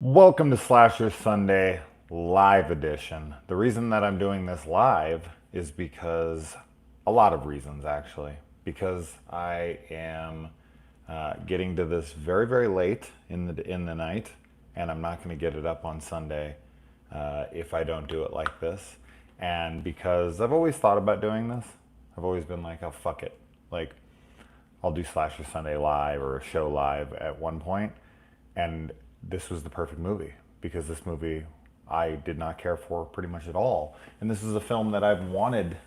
Welcome to Slasher Sunday Live Edition. The reason that I'm doing this live is because a lot of reasons actually. Because I am getting to this very very late in the night, and I'm not going to get it up on Sunday if I don't do it like this. And because I've always thought about doing this, I've always been like, oh fuck it, like I'll do Slasher Sunday live or a show live at one point, and this was the perfect movie because this movie I did not care for pretty much at all, and this is a film that I've wanted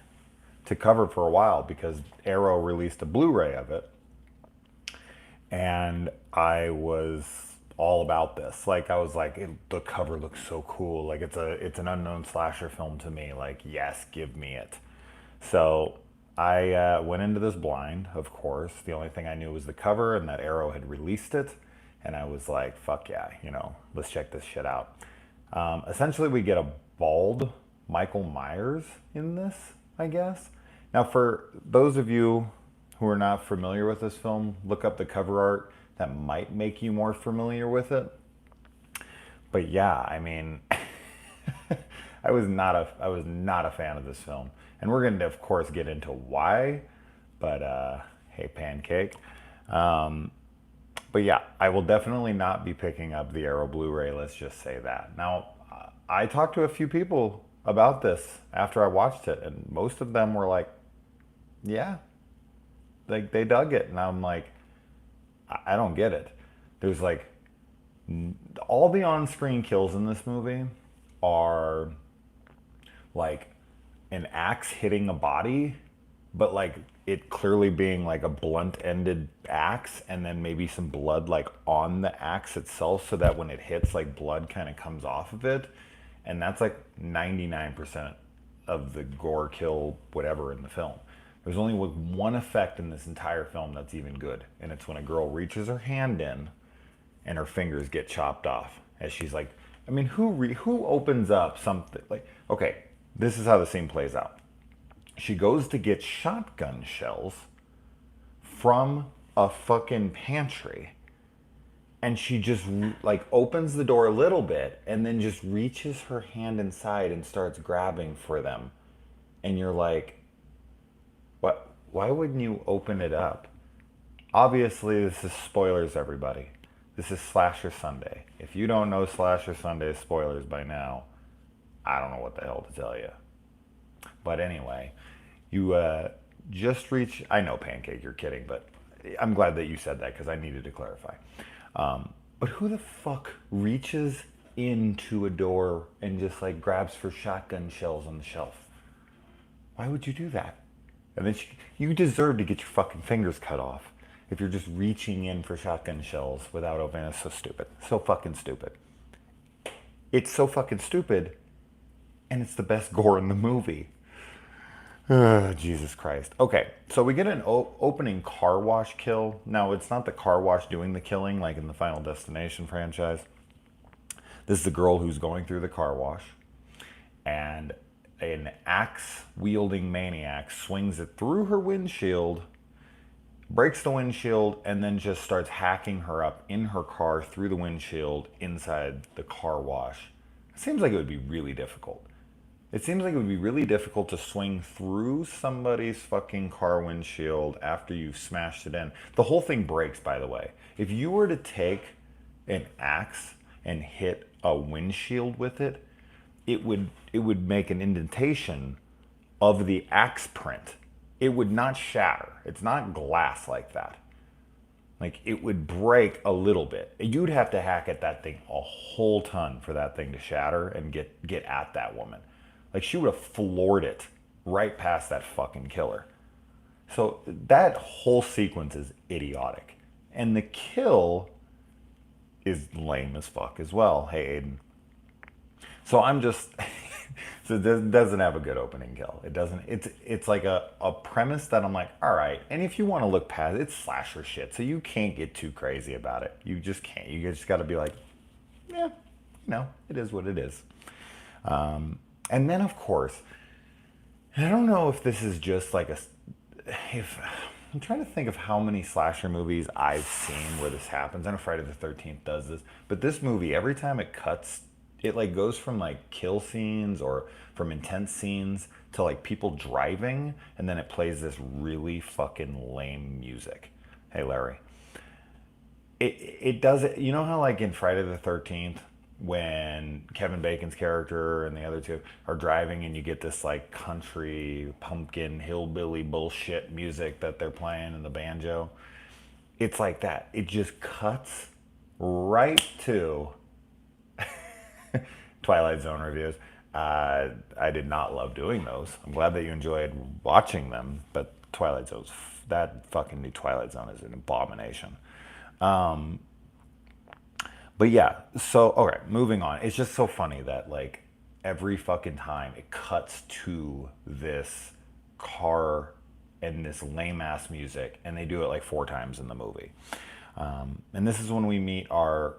to cover for a while because Arrow released a Blu-ray of it, and I was all about this. Like I was like, the cover looks so cool. Like it's an unknown slasher film to me. Like yes, give me it. So I went into this blind, of course. The only thing I knew was the cover and that Arrow had released it. And I was like, fuck yeah, let's check this shit out. Essentially, we get a bald Michael Myers in this, I guess. Now, for those of you who are not familiar with this film, look up the cover art. That might make you more familiar with it. But yeah, I mean, I was not a fan of this film, and we're going to, of course, get into why. But hey, pancake. Um, but yeah, I will definitely not be picking up the Arrow Blu-ray. Let's just say that. Now, I talked to a few people about this after I watched it, and most of them were like, "Yeah, like they dug it," and I'm like, I don't get it. There's like all the on-screen kills in this movie are like an axe hitting a body, but like it clearly being like a blunt-ended axe, and then maybe some blood like on the axe itself, so that when it hits, like blood kind of comes off of it, and that's like 99% of the gore kill whatever in the film. There's only one effect in this entire film that's even good, and it's when a girl reaches her hand in and her fingers get chopped off as she's like, I mean, who opens up something like, okay, this is how the scene plays out. She goes to get shotgun shells from a fucking pantry, and she just like opens the door a little bit and then just reaches her hand inside and starts grabbing for them, and you're like, what, why wouldn't you open it up? Obviously, this is spoilers, everybody. This is Slasher Sunday. If you don't know Slasher Sunday spoilers by now, I don't know what the hell to tell you. But anyway, you just reach. I know, Pancake, you're kidding, but I'm glad that you said that because I needed to clarify. But who the fuck reaches into a door and just like grabs for shotgun shells on the shelf? Why would you do that? And then you deserve to get your fucking fingers cut off if you're just reaching in for shotgun shells without opening. It's so stupid. So fucking stupid. It's so fucking stupid, and it's the best gore in the movie. Jesus Christ. Okay, so we get an opening car wash kill. Now, it's not the car wash doing the killing like in the Final Destination franchise. This is the girl who's going through the car wash, and an axe wielding maniac swings it through her windshield, breaks the windshield, and then just starts hacking her up in her car through the windshield inside the car wash. It seems like it would be really difficult. It seems like it would be really difficult to swing through somebody's fucking car windshield after you've smashed it in. The whole thing breaks, by the way. If you were to take an axe and hit a windshield with it, it would make an indentation of the axe print. It would not shatter. It's not glass like that. Like it would break a little bit. You'd have to hack at that thing a whole ton for that thing to shatter and get at that woman. Like she would have floored it right past that fucking killer. So that whole sequence is idiotic. And the kill is lame as fuck as well. Hey, Aiden. So I'm just so it doesn't have a good opening kill. It doesn't. It's like a premise that I'm like, all right. And if you want to look past it, it's slasher shit, so you can't get too crazy about it. You just can't. You just got to be like, yeah, it is what it is. And then of course, I don't know if this is just like if I'm trying to think of how many slasher movies I've seen where this happens. I know Friday the 13th does this, but this movie, every time it cuts, it like goes from like kill scenes or from intense scenes to like people driving, and then it plays this really fucking lame music. Hey, Larry. It does it. You know how like in Friday the 13th, when Kevin Bacon's character and the other two are driving, and you get this like country pumpkin hillbilly bullshit music that they're playing in the banjo. It's like that. It just cuts right to Twilight Zone reviews. I did not love doing those. I'm glad that you enjoyed watching them, but Twilight Zone's that fucking new Twilight Zone is an abomination. But yeah, so okay, moving on. It's just so funny that like every fucking time it cuts to this car and this lame ass music, and they do it like 4 times in the movie. And this is when we meet our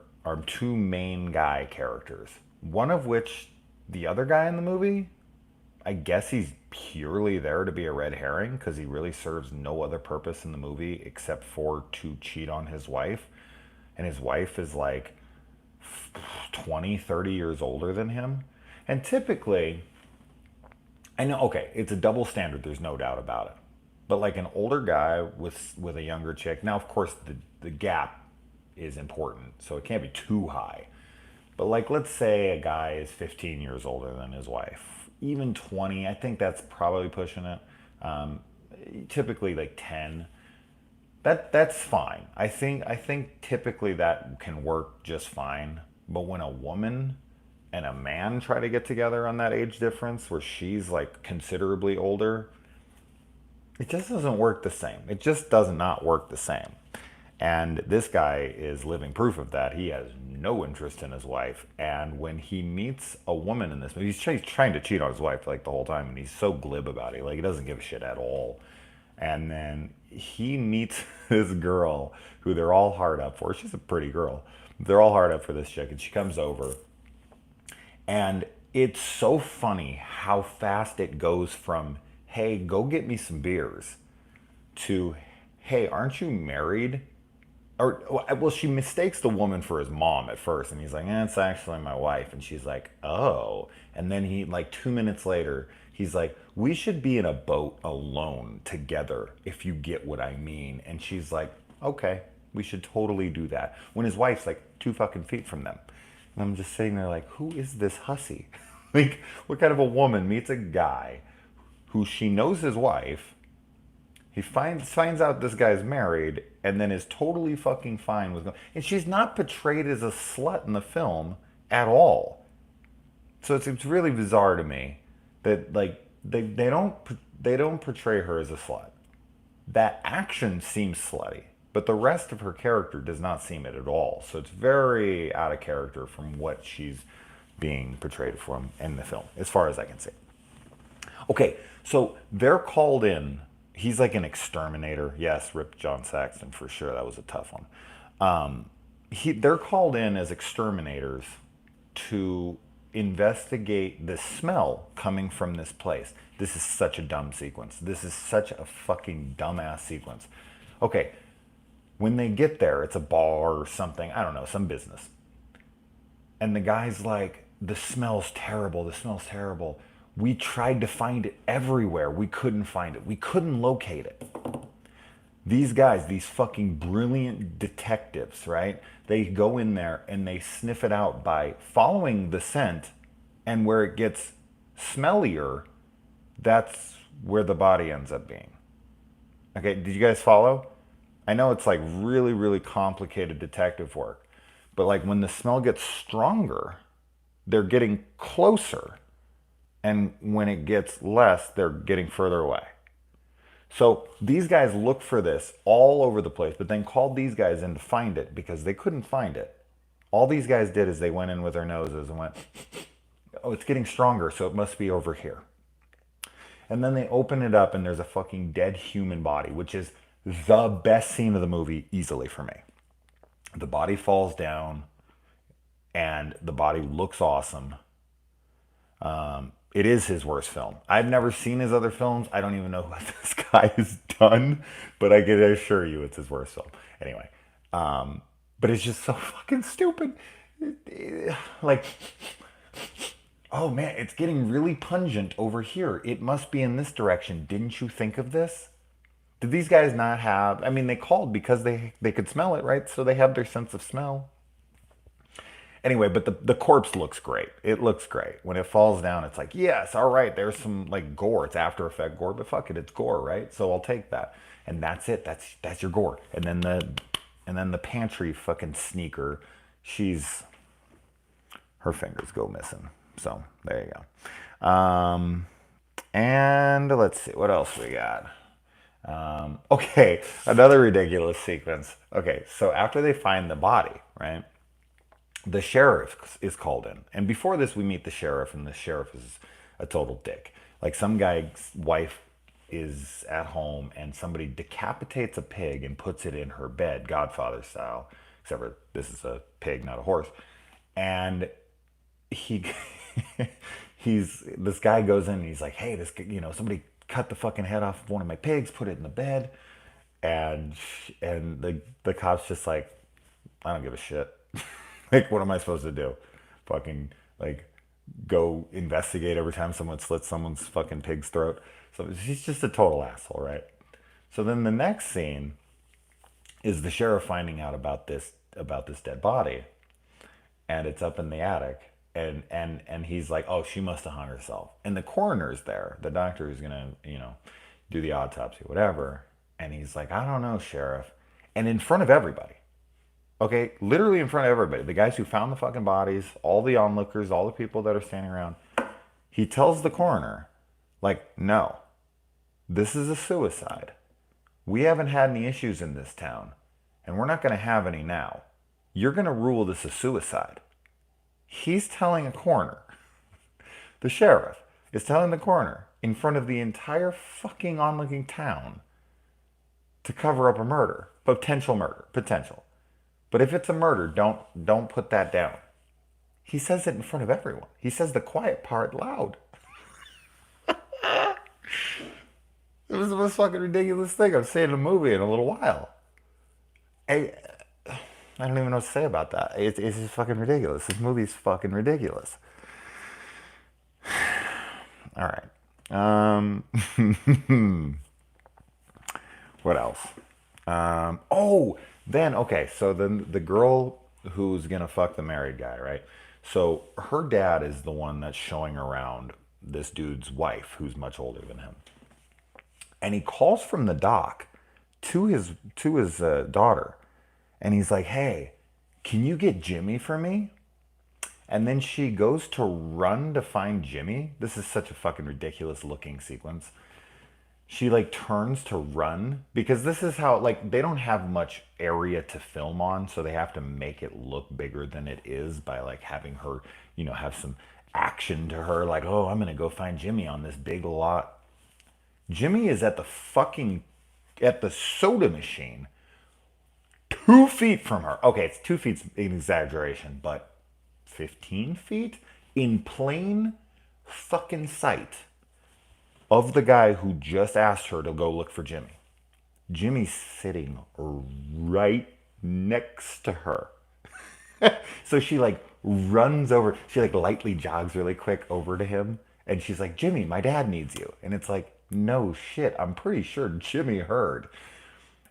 two main guy characters. One of which, the other guy in the movie, I guess he's purely there to be a red herring because he really serves no other purpose in the movie except for to cheat on his wife. And his wife is like 20, 30 years older than him. And typically, I know, okay, it's a double standard, there's no doubt about it. But like an older guy with a younger chick, now of course the gap is important, so it can't be too high. But like let's say a guy is 15 years older than his wife, even 20, I think that's probably pushing it. Typically like 10. That's fine. I think typically that can work just fine. But when a woman and a man try to get together on that age difference where she's like considerably older, it just doesn't work the same. It just does not work the same. And this guy is living proof of that. He has no interest in his wife. And when he meets a woman in this movie, he's trying to cheat on his wife like the whole time. And he's so glib about it. Like he doesn't give a shit at all. And then he meets this girl who they're all hard up for. She's a pretty girl. They're all hard up for this chick. And she comes over. And it's so funny how fast it goes from, hey, go get me some beers, to, hey, aren't you married? Or, well, she mistakes the woman for his mom at first. And he's like, it's actually my wife. And she's like, oh. And then he, like 2 minutes later, he's like, we should be in a boat alone together, if you get what I mean. And she's like, okay, we should totally do that. When his wife's like 2 fucking feet from them. And I'm just sitting there like, who is this hussy? Like, what kind of a woman meets a guy who she knows his wife, he finds out this guy's married, and then is totally fucking fine with going. And she's not portrayed as a slut in the film at all. So it's really bizarre to me that like they don't portray her as a slut. That action seems slutty, but the rest of her character does not seem it at all. So it's very out of character from what she's being portrayed from in the film, as far as I can see. Okay, so they're called in. He's like an exterminator. Yes, rip John Saxon for sure. That was a tough one. They're called in as exterminators to investigate the smell coming from this place. This is such a dumb sequence. This is such a fucking dumbass sequence. Okay, when they get there, it's a bar or something. I don't know, some business. And the guy's like, the smell's terrible. The smell's terrible. We tried to find it everywhere. We couldn't find it. We couldn't locate it. These guys, these fucking brilliant detectives, right? They go in there and they sniff it out by following the scent, and where it gets smellier, that's where the body ends up being. Okay, did you guys follow? I know it's like really, really complicated detective work, but like when the smell gets stronger, they're getting closer. And when it gets less, they're getting further away. So these guys look for this all over the place, but then called these guys in to find it because they couldn't find it. All these guys did is they went in with their noses and went, oh, it's getting stronger, so it must be over here. And then they open it up and there's a fucking dead human body, which is the best scene of the movie easily for me. The body falls down and the body looks awesome. It is his worst film. I've never seen his other films. I don't even know what this guy has done, but I can assure you it's his worst film. Anyway, but it's just so fucking stupid. Like, oh man, it's getting really pungent over here. It must be in this direction. Didn't you think of this? Did these guys not have? I mean, they called because they could smell it, right? So they have their sense of smell. Anyway, but the corpse looks great. It looks great. When it falls down, it's like, yes, all right, there's some like gore. It's After Effect gore, but fuck it, it's gore, right? So I'll take that. And that's it. That's your gore. And then the pantry fucking sneaker, she's her fingers go missing. So there you go. And let's see, what else we got? Okay, another ridiculous sequence. Okay, so after they find the body, right? The sheriff is called in. And before this, we meet the sheriff, and the sheriff is a total dick. Like, some guy's wife is at home, and somebody decapitates a pig and puts it in her bed, Godfather style. Except for this is a pig, not a horse. And he, this guy goes in and he's like, hey, somebody cut the fucking head off of one of my pigs, put it in the bed. And the cop's just like, I don't give a shit. Like, what am I supposed to do? Fucking, like, go investigate every time someone slits someone's fucking pig's throat? So he's just a total asshole, right? So then the next scene is the sheriff finding out about this dead body, and it's up in the attic, and he's like, oh, she must have hung herself. And the coroner's there, the doctor who's gonna, do the autopsy, whatever. And he's like, I don't know, sheriff. And in front of everybody. Okay, literally in front of everybody. The guys who found the fucking bodies, all the onlookers, all the people that are standing around. He tells the coroner, like, no, this is a suicide. We haven't had any issues in this town, and we're not going to have any now. You're going to rule this a suicide. He's telling a coroner, the sheriff is telling the coroner in front of the entire fucking onlooking town to cover up a murder. Potential. But if it's a murder, don't put that down. He says it in front of everyone. He says the quiet part loud. It was the most fucking ridiculous thing I've seen in a movie in a little while. I don't even know what to say about that. It's just fucking ridiculous. This movie's fucking ridiculous. All right. What else? So then the girl who's gonna fuck the married guy, right? So her dad is the one that's showing around this dude's wife, who's much older than him. And he calls from the dock to his daughter, and he's like, hey, can you get Jimmy for me? And then she goes to run to find Jimmy. This is such a fucking ridiculous looking sequence. She like turns to run, because this is how, like, they don't have much area to film on, so they have to make it look bigger than it is by like having her, have some action to her, like, oh, I'm gonna go find Jimmy on this big lot. Jimmy is at the soda machine 2 feet from her. Okay, it's 2 feet's an exaggeration, but 15 feet in plain fucking sight of the guy who just asked her to go look for Jimmy. Jimmy's sitting right next to her. So she like runs over, she like lightly jogs really quick over to him, and she's like, Jimmy, my dad needs you. And it's like, no shit, I'm pretty sure Jimmy heard.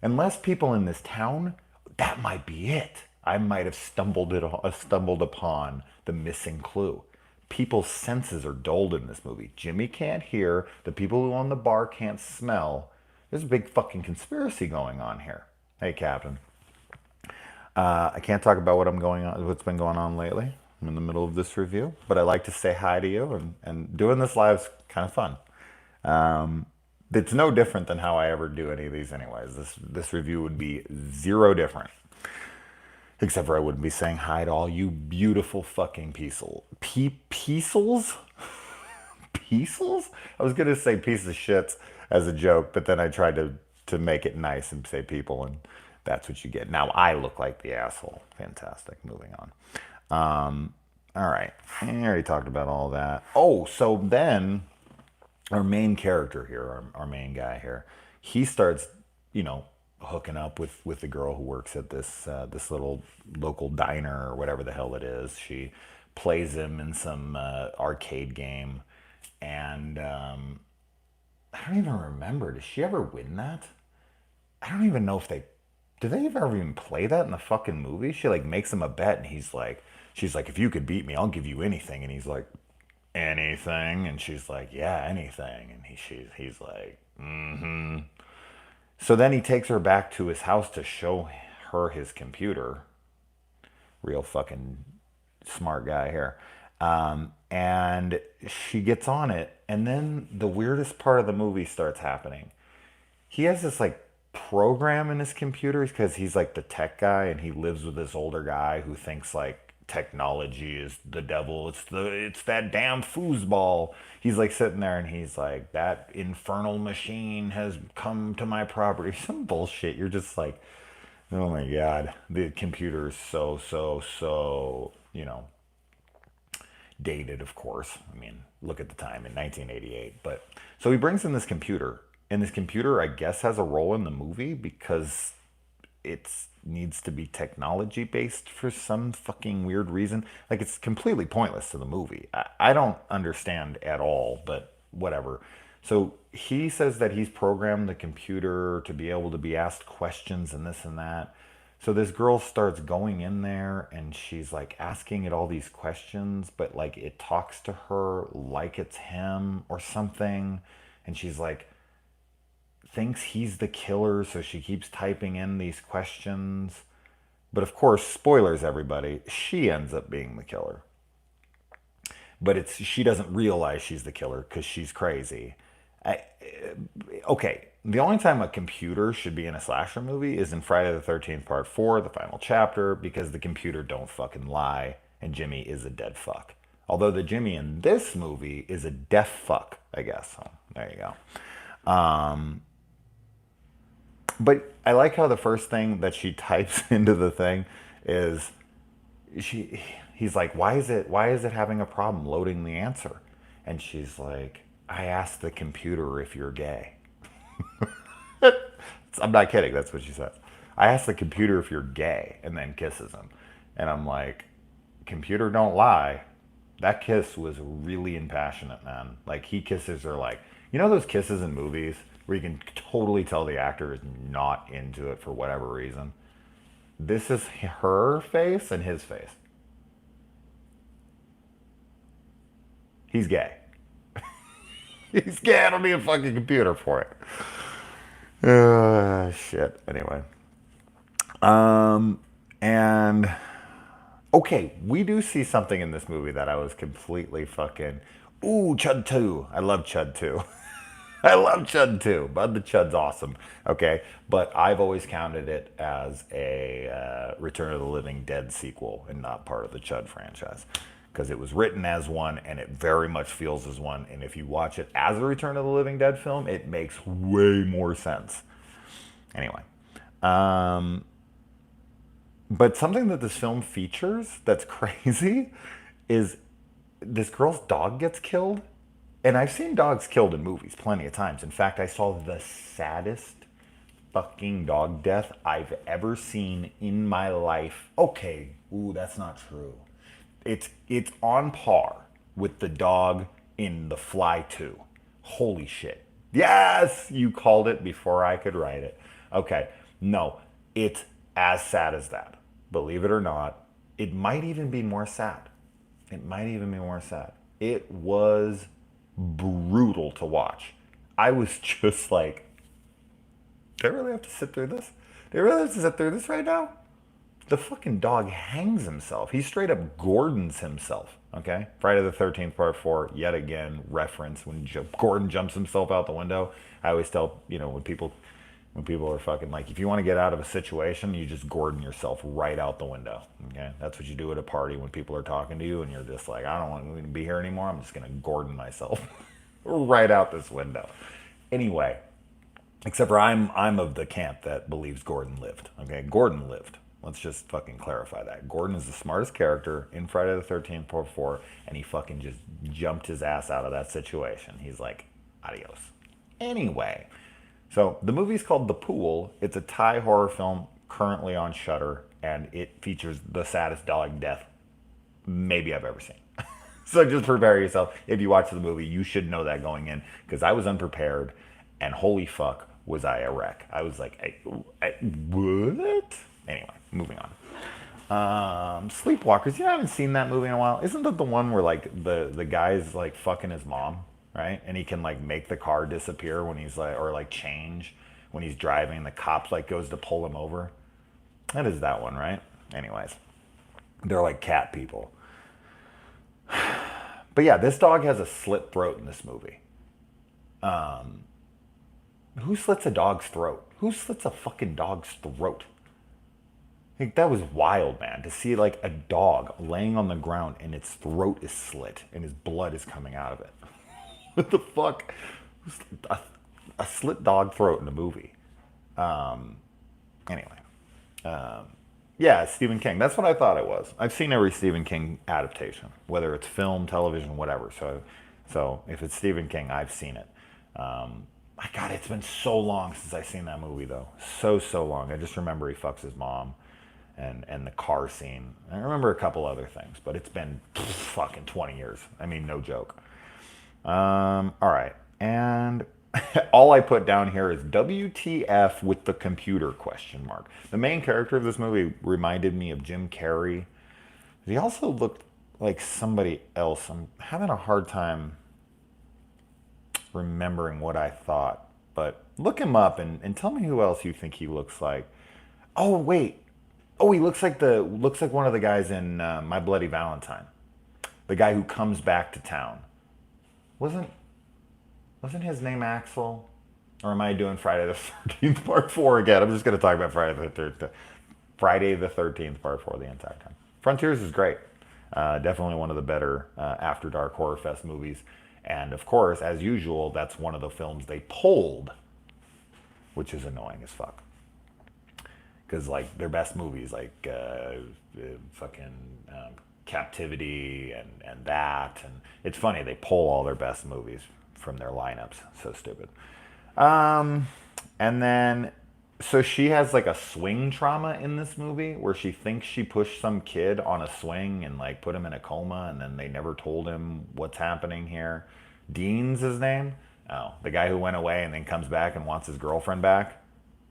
Unless people in this town, that might be it. I might have stumbled upon the missing clue. People's senses are dulled in this movie. Jimmy can't hear. The people who own the bar can't smell. There's a big fucking conspiracy going on here. Hey, Captain. I can't talk about what's been going on lately. I'm in the middle of this review, but I like to say hi to you, and doing this live is kind of fun. It's no different than how I ever do any of these anyways. This review would be zero different. Except for I wouldn't be saying hi to all you beautiful fucking peasels. Peasels? Peasels? I was going to say piece of shits as a joke, but then I tried to make it nice and say people, and that's what you get. Now I look like the asshole. Fantastic. Moving on. All right. I already talked about all that. Oh, so then our main character here, our main guy here, he starts, you know, hooking up with the girl who works at this little local diner or whatever the hell it is. She plays him in some arcade game, and I don't even remember. Does she ever win that? I don't even know if they do they ever even play that in the fucking movie? She like makes him a bet, and she's like, if you could beat me, I'll give you anything, and he's like, anything, and she's like, yeah, anything, and he's like, mm-hmm. So then he takes her back to his house to show her his computer. Real fucking smart guy here. And she gets on it, and then the weirdest part of the movie starts happening. He has this like program in his computer because he's like the tech guy, and he lives with this older guy who thinks like technology is the devil. It's that damn foosball. He's like sitting there, and he's like, that infernal machine has come to my property. Some bullshit. You're just like, oh my god, the computer is so dated, of course. I mean, look at the time in 1988. But so he brings in this computer, and this computer, I guess, has a role in the movie because it needs to be technology based for some fucking weird reason. Like, it's completely pointless to the movie. I don't understand at all, but whatever. So he says that he's programmed the computer to be able to be asked questions and this and that. So this girl starts going in there, and she's like asking it all these questions, but like it talks to her like it's him or something. And she's like, thinks he's the killer, so she keeps typing in these questions. But of course, spoilers, everybody, she ends up being the killer. But she doesn't realize she's the killer because she's crazy. I, okay, the only time a computer should be in a slasher movie is in Friday the 13th Part 4, the final chapter, because the computer don't fucking lie, and Jimmy is a dead fuck. Although the Jimmy in this movie is a deaf fuck, I guess. So there you go. But I like how the first thing that she types into the thing is he's like, why is it having a problem loading the answer? And she's like, I asked the computer if you're gay. I'm not kidding, that's what she says. I asked the computer if you're gay, and then kisses him. And I'm like, computer don't lie. That kiss was really impassionate, man. Like, he kisses her like, you know those kisses in movies where you can totally tell the actor is not into it for whatever reason? This is her face and his face. He's gay. He's gay. I don't need a fucking computer for it. Shit. Anyway. And okay, we do see something in this movie that I was completely fucking. Ooh, Chud 2. I love Chud 2. I love Chud 2. Bud the Chud's awesome. Okay, but I've always counted it as a Return of the Living Dead sequel and not part of the Chud franchise. Because it was written as one, and it very much feels as one. And if you watch it as a Return of the Living Dead film, it makes way more sense. Anyway. But something that this film features that's crazy is this girl's dog gets killed. And I've seen dogs killed in movies plenty of times. In fact, I saw the saddest fucking dog death I've ever seen in my life. Okay, ooh, that's not true. It's on par with the dog in The Fly 2. Holy shit. Yes, you called it before I could write it. Okay, no, it's as sad as that. Believe it or not, it might even be more sad. It might even be more sad. It was brutal to watch. I was just like, do I really have to sit through this? Do I really have to sit through this right now? The fucking dog hangs himself. He straight up Gordons himself. Okay? Friday the 13th Part 4, yet again, reference when Gordon jumps himself out the window. I always tell, when people are fucking like, if you want to get out of a situation, you just Gordon yourself right out the window. Okay? That's what you do at a party when people are talking to you and you're just like, I don't want to be here anymore. I'm just going to Gordon myself right out this window. Anyway, except for I'm of the camp that believes Gordon lived. Okay? Gordon lived. Let's just fucking clarify that. Gordon is the smartest character in Friday the 13th Part 4, and he fucking just jumped his ass out of that situation. He's like, adios. Anyway, so the movie's called The Pool. It's a Thai horror film currently on Shudder, and it features the saddest dog death maybe I've ever seen. So just prepare yourself. If you watch the movie, you should know that going in, because I was unprepared, and holy fuck, was I a wreck. I was like, what? Anyway, moving on. Sleepwalkers. You haven't seen that movie in a while. Isn't that the one where like the guy's like fucking his mom, right? And he can like make the car disappear when he's like, or like change when he's driving. The cops like goes to pull him over. That is that one, right? Anyways, they're like cat people. But yeah, this dog has a slit throat in this movie. Who slits a dog's throat? Who slits a fucking dog's throat? Like, that was wild, man, to see like a dog laying on the ground and its throat is slit and his blood is coming out of it. What the fuck? A slit dog throat in a movie. Anyway. Yeah, Stephen King. That's what I thought it was. I've seen every Stephen King adaptation, whether it's film, television, whatever. So if it's Stephen King, I've seen it. My God, it's been so long since I've seen that movie, though. So long. I just remember he fucks his mom and the car scene. I remember a couple other things, but it's been fucking 20 years. I mean, no joke. All right. And all I put down here is WTF with the computer question mark. The main character of this movie reminded me of Jim Carrey. He also looked like somebody else. I'm having a hard time remembering what I thought, but look him up and tell me who else you think he looks like. Oh wait, he looks like one of the guys in My Bloody Valentine, the guy who comes back to town. Wasn't his name Axel? Or am I doing Friday the 13th Part 4 again? I'm just going to talk about Friday the 13th Part 4 the entire time. Frontiers is great. Definitely one of the better After Dark Horror Fest movies. And of course, as usual, that's one of the films they pulled, which is annoying as fuck. Because like their best movies, like fucking Captivity and that. And it's funny, they pull all their best movies from their lineups. So stupid. And then, so she has like a swing trauma in this movie where she thinks she pushed some kid on a swing and like put him in a coma, and then they never told him what's happening here. Dean's his name? Oh, the guy who went away and then comes back and wants his girlfriend back?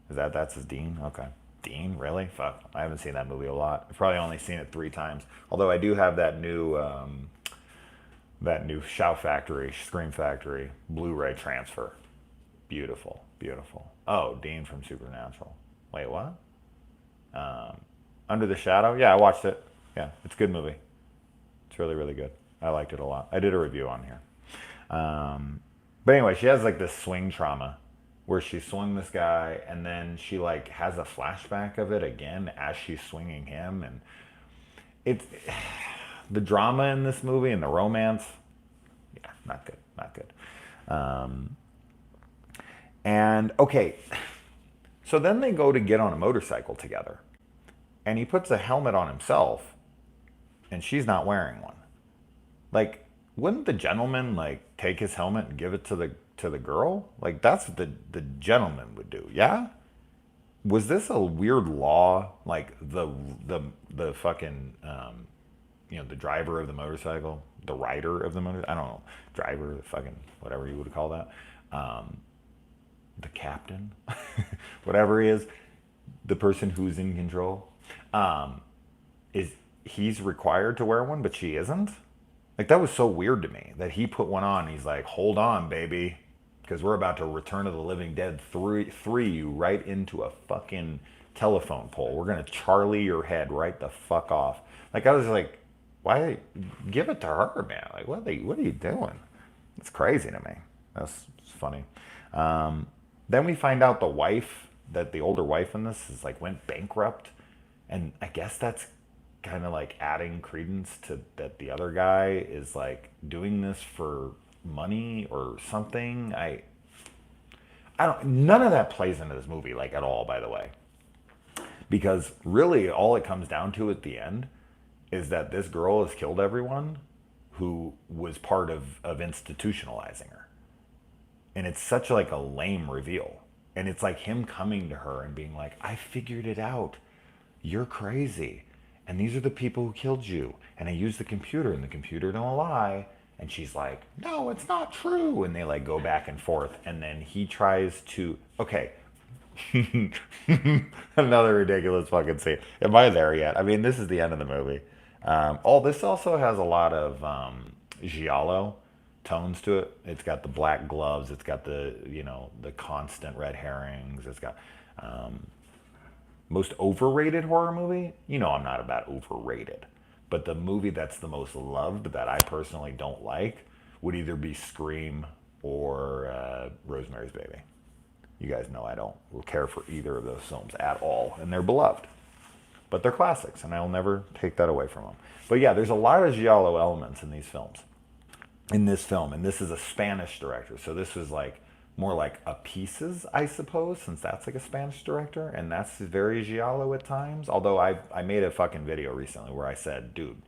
That's his Dean? Okay. Dean? Really? Fuck. I haven't seen that movie a lot. I've probably only seen it 3 times. Although I do have that new Shout Factory, Scream Factory Blu-ray transfer. Beautiful. Oh, Dean from Supernatural. Wait, what? Under the Shadow? Yeah, I watched it. Yeah, it's a good movie. It's really good. I liked it a lot. I did a review on here. But anyway, she has like this swing trauma where she swung this guy and then she like has a flashback of it again as she's swinging him, and it's the drama in this movie and the romance, yeah, not good. And okay, so then they go to get on a motorcycle together, and he puts a helmet on himself, and she's not wearing one. Like, wouldn't the gentleman like take his helmet and give it to the girl? Like, that's what the gentleman would do. Yeah. Was this a weird law? Like the fucking the driver of the motorcycle, the rider of the motorcycle, I don't know, driver, the fucking whatever you would call that, the captain, whatever he is, the person who's in control, he's required to wear one, but she isn't. Like, that was so weird to me that he put one on. He's like, hold on, baby, because we're about to Return of the Living Dead 3 you right into a fucking telephone pole. We're going to Charlie your head right the fuck off. Like, I was like, why? Give it to her, man. Like, what are you doing? It's crazy to me. That's funny. Then we find out the older wife in this is like went bankrupt. And I guess that's kind of like adding credence to that the other guy is like doing this for money or something. None of that plays into this movie like at all, by the way. Because really, all it comes down to at the end is that this girl has killed everyone who was part of institutionalizing her. And it's such like a lame reveal. And it's like him coming to her and being like, I figured it out. You're crazy. And these are the people who killed you. And I used the computer and the computer don't lie. And she's like, no, it's not true. And they like go back and forth. And then he tries to, okay, another ridiculous fucking scene. Am I there yet? I mean, this is the end of the movie. This also has a lot of giallo tones to it. It's got the black gloves. It's got the, the constant red herrings. It's got most overrated horror movie. I'm not about overrated, but the movie that's the most loved that I personally don't like would either be Scream or Rosemary's Baby. You guys know I don't care for either of those films at all, and they're beloved. But they're classics, and I'll never take that away from them. But yeah, there's a lot of giallo elements in these films. In this film, and this is a Spanish director, so this was like more like a Pieces, I suppose, since that's like a Spanish director, and that's very giallo at times. Although I made a fucking video recently where I said, dude,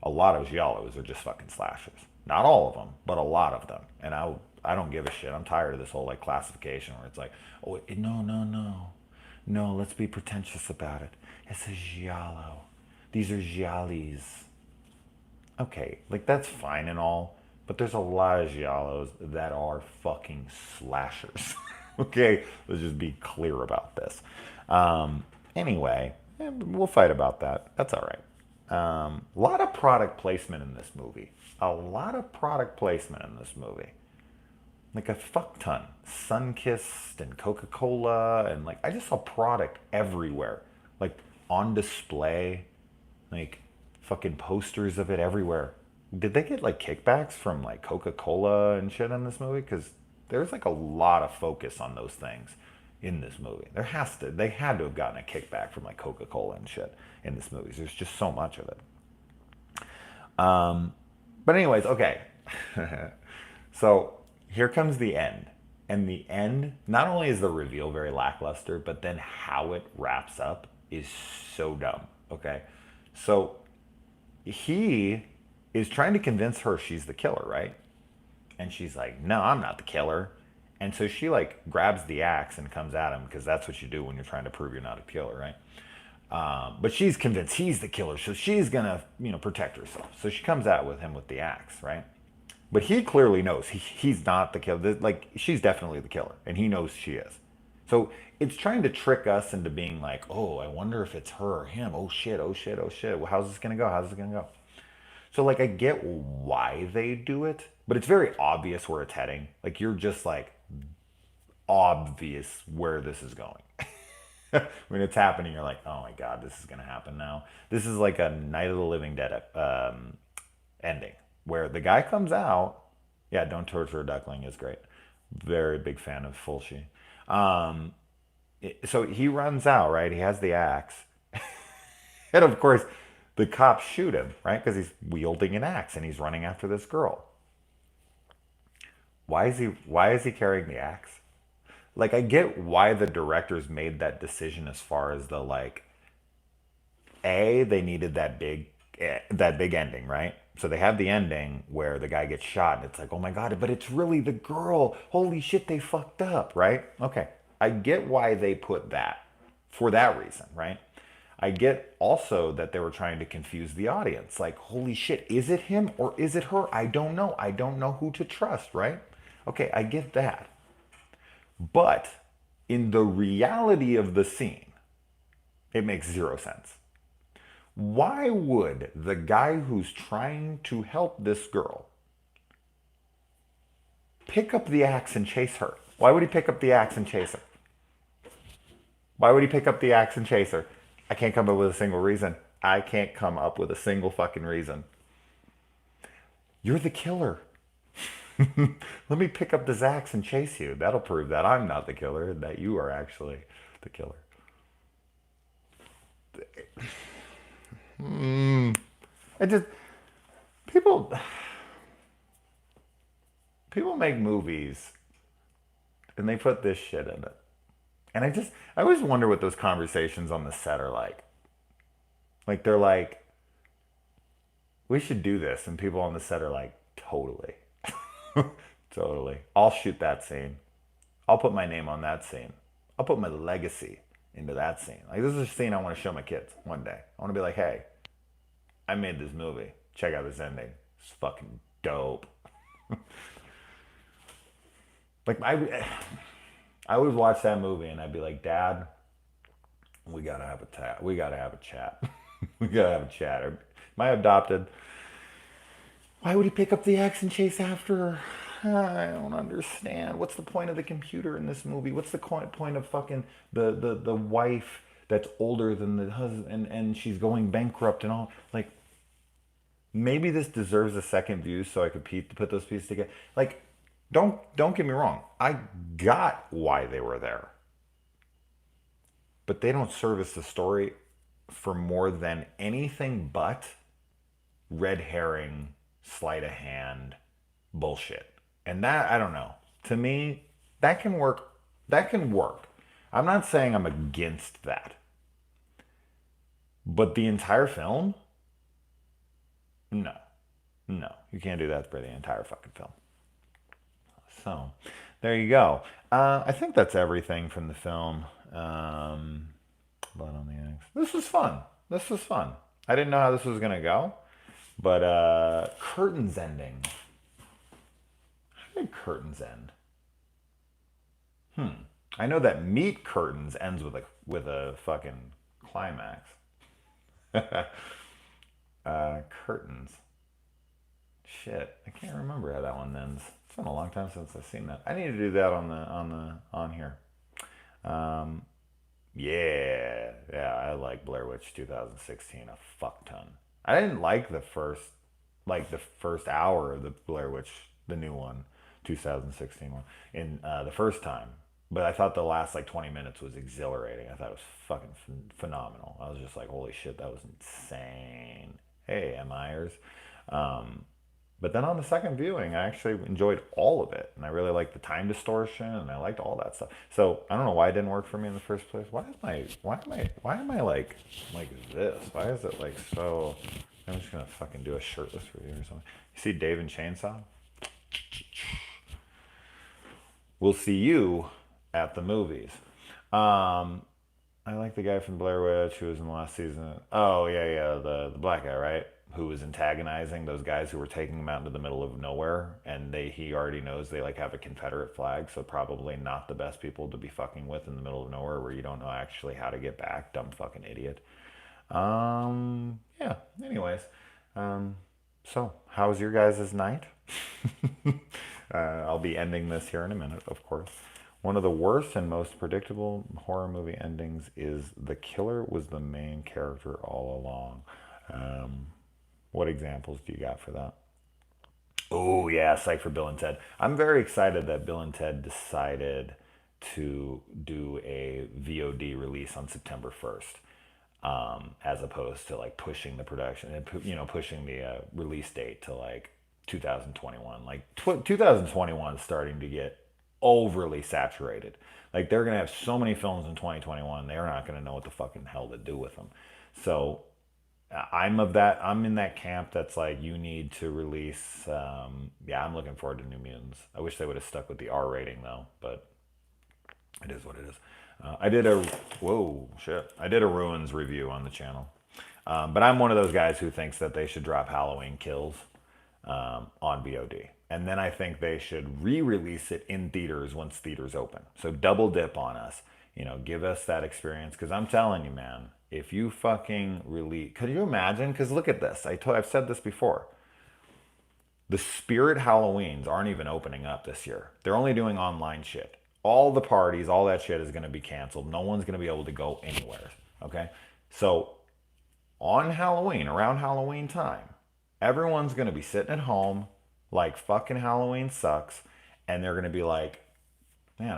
a lot of giallos are just fucking slashers. Not all of them, but a lot of them. And I don't give a shit. I'm tired of this whole like classification where it's like, oh, no, let's be pretentious about it. It's a giallo. These are giallis. Okay, like that's fine and all, but there's a lot of giallos that are fucking slashers. Okay, let's just be clear about this. Anyway, we'll fight about that. That's all right. A lot of product placement in this movie. Like a fuck ton. Sunkissed and Coca-Cola and like I just saw product everywhere. Like on display. Like fucking posters of it everywhere. Did they get like kickbacks from like Coca-Cola and shit in this movie? Because there's like a lot of focus on those things in this movie. They had to have gotten a kickback from like Coca-Cola and shit in this movie. There's just so much of it. But anyways, okay. So here comes the end. And the end, not only is the reveal very lackluster, but then how it wraps up is so dumb. Okay. So he is trying to convince her she's the killer, right? And she's like, no, I'm not the killer. And so she like grabs the axe and comes at him because that's what you do when you're trying to prove you're not a killer, right? But she's convinced he's the killer, so she's gonna, protect herself. So she comes out with him with the axe, right? But he clearly knows he's not the killer. Like, she's definitely the killer, and he knows she is. So it's trying to trick us into being like, oh, I wonder if it's her or him. Oh shit, oh shit, oh shit. Well, how's this gonna go? So like, I get why they do it, but it's very obvious where it's heading. Like, you're just like, obvious where this is going. When it's happening, you're like, oh my God, this is going to happen now. This is like a Night of the Living Dead ending where the guy comes out. Yeah, Don't Torture a Duckling is great. Very big fan of Fulci. So he runs out, right? He has the axe. And of course, the cops shoot him, right? Because he's wielding an axe and he's running after this girl. Why is he carrying the axe? Like, I get why the directors made that decision as far as the like, they needed that big ending, right? So they have the ending where the guy gets shot and it's like, oh my God, but it's really the girl. Holy shit, they fucked up, right? Okay, I get why they put that for that reason, right? I get also that they were trying to confuse the audience. Like, holy shit, is it him or is it her? I don't know. I don't know who to trust, right? Okay, I get that. But in the reality of the scene, it makes zero sense. Why would the guy who's trying to help this girl pick up the axe and chase her? Why would he pick up the axe and chase her? I can't come up with a single reason. I can't come up with a single fucking reason. You're the killer. Let me pick up this axe and chase you. That'll prove that I'm not the killer, that you are actually the killer. It just, people make movies and they put this shit in it. And I always wonder what those conversations on the set are like. Like they're like, we should do this, and people on the set are like, totally, totally. I'll shoot that scene. I'll put my name on that scene. I'll put my legacy into that scene. Like this is a scene I want to show my kids one day. I want to be like, hey, I made this movie. Check out this ending. It's fucking dope. Like I would watch that movie and I'd be like, Dad, we gotta have a chat. We gotta have a chat. We gotta have a chat. Am I adopted? Why would he pick up the axe and chase after her? I don't understand. What's the point of the computer in this movie? What's the point of fucking the wife that's older than the husband and she's going bankrupt and all? Like, maybe this deserves a second view so I could put those pieces together. Like, don't get me wrong. I got why they were there, but they don't service the story for more than anything but red herring, sleight of hand bullshit. And that, I don't know. To me, that can work. That can work. I'm not saying I'm against that. But the entire film? No. No. You can't do that for the entire fucking film. So, there you go. I think that's everything from the film. Blood on the Eggs. This was fun. This was fun. I didn't know how this was going to go. But curtains ending. How did curtains end? I know that Meat Curtains ends with a fucking climax. Curtains. Shit, I can't remember how that one ends. It's been a long time since I've seen that. I need to do that on here. Um, yeah, I like Blair Witch 2016 a fuck ton. I didn't like the first hour of the Blair Witch, the new one, 2016 one, in the first time. But I thought the last like 20 minutes was exhilarating. I thought it was fucking phenomenal. I was just like, holy shit, that was insane. Hey, Myers. Um, but then on the second viewing, I actually enjoyed all of it, and I really liked the time distortion, and I liked all that stuff. So I don't know why it didn't work for me in the first place. Why am I like this? Why is it like so? I'm just gonna fucking do a shirtless review or something. You see Dave and Chainsaw? We'll see you at the movies. Um, I like the guy from Blair Witch who was in the last season. Oh yeah, the black guy, right? Who was antagonizing those guys who were taking him out into the middle of nowhere, and he already knows they like have a Confederate flag, so probably not the best people to be fucking with in the middle of nowhere where you don't know actually how to get back. Dumb fucking idiot. Yeah. Anyways, so how's your guys' night? I'll be ending this here in a minute, of course. One of the worst and most predictable horror movie endings is the killer was the main character all along. What examples do you got for that? Oh, yeah, psych for Bill and Ted. I'm very excited that Bill and Ted decided to do a VOD release on September 1st. As opposed to like pushing the production and pushing the release date to like 2021. Like 2021 is starting to get overly saturated. Like they're gonna have so many films in 2021, they're not gonna know what the fucking hell to do with them. So I'm in that camp that's like you need to release. Yeah, I'm looking forward to New Mutants. I wish they would have stuck with the R rating though, but it is what it is. I did a whoa shit. I did a Ruins review on the channel, but I'm one of those guys who thinks that they should drop Halloween Kills on VOD, and then I think they should re-release it in theaters once theaters open. So double dip on us, give us that experience. Because I'm telling you, man, if you fucking release, could you imagine? Because look at this. I've said this before. The Spirit Halloweens aren't even opening up this year. They're only doing online shit. All the parties, all that shit is going to be canceled. No one's going to be able to go anywhere. Okay? So on Halloween, around Halloween time, everyone's going to be sitting at home like fucking Halloween sucks. And they're going to be like, man,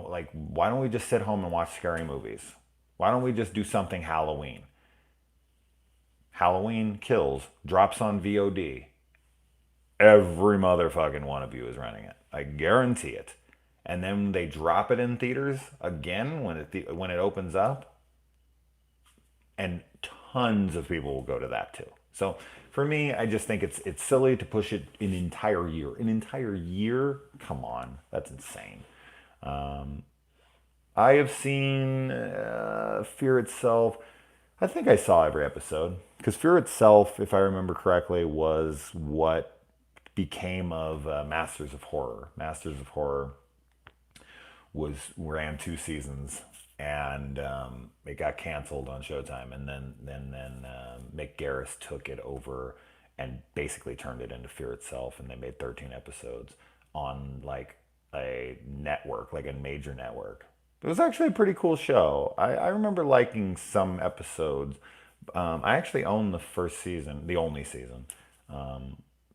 like, why don't we just sit home and watch scary movies? Why don't we just do something Halloween? Halloween Kills drops on VOD. Every motherfucking one of you is renting it. I guarantee it. and then they drop it in theaters again when it opens up, and tons of people will go to that too. So for me, I just think it's silly to push it an entire year. An entire year? Come on, that's insane. I have seen Fear Itself. I think I saw every episode because Fear Itself, if I remember correctly, was what became of Masters of Horror. Masters of Horror ran 2 seasons, and it got canceled on Showtime, and then Mick Garris took it over and basically turned it into Fear Itself, and they made 13 episodes on like a network, like a major network. It was actually a pretty cool show. I remember liking some episodes. I actually own the first season, the only season.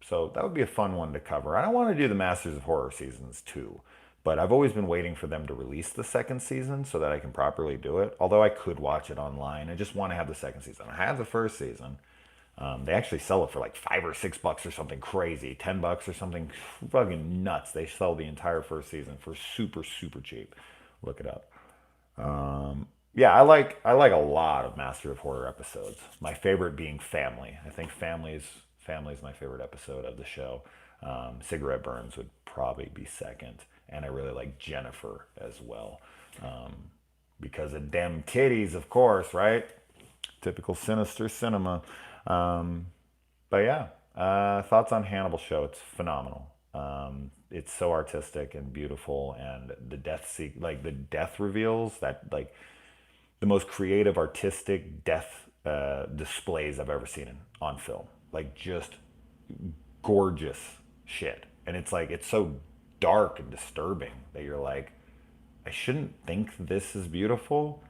So that would be a fun one to cover. I don't want to do the Masters of Horror seasons too, but I've always been waiting for them to release the second season so that I can properly do it. Although I could watch it online, I just want to have the second season. I have the first season. They actually sell it for like $5 or $6 or something crazy, $10 or something fucking nuts. They sell the entire first season for super super cheap. Look it up. Yeah, I like a lot of Master of Horror episodes. My favorite being Family. I think Family's my favorite episode of the show. Cigarette Burns would probably be second, and I really like Jennifer as well, because of them titties, of course, right? Typical sinister cinema. Um, but yeah, thoughts on Hannibal show? It's phenomenal. It's so artistic and beautiful, and like the death reveals that like the most creative artistic death displays I've ever seen on film. Like just gorgeous shit, and it's like it's so dark and disturbing that you're like, I shouldn't think this is beautiful,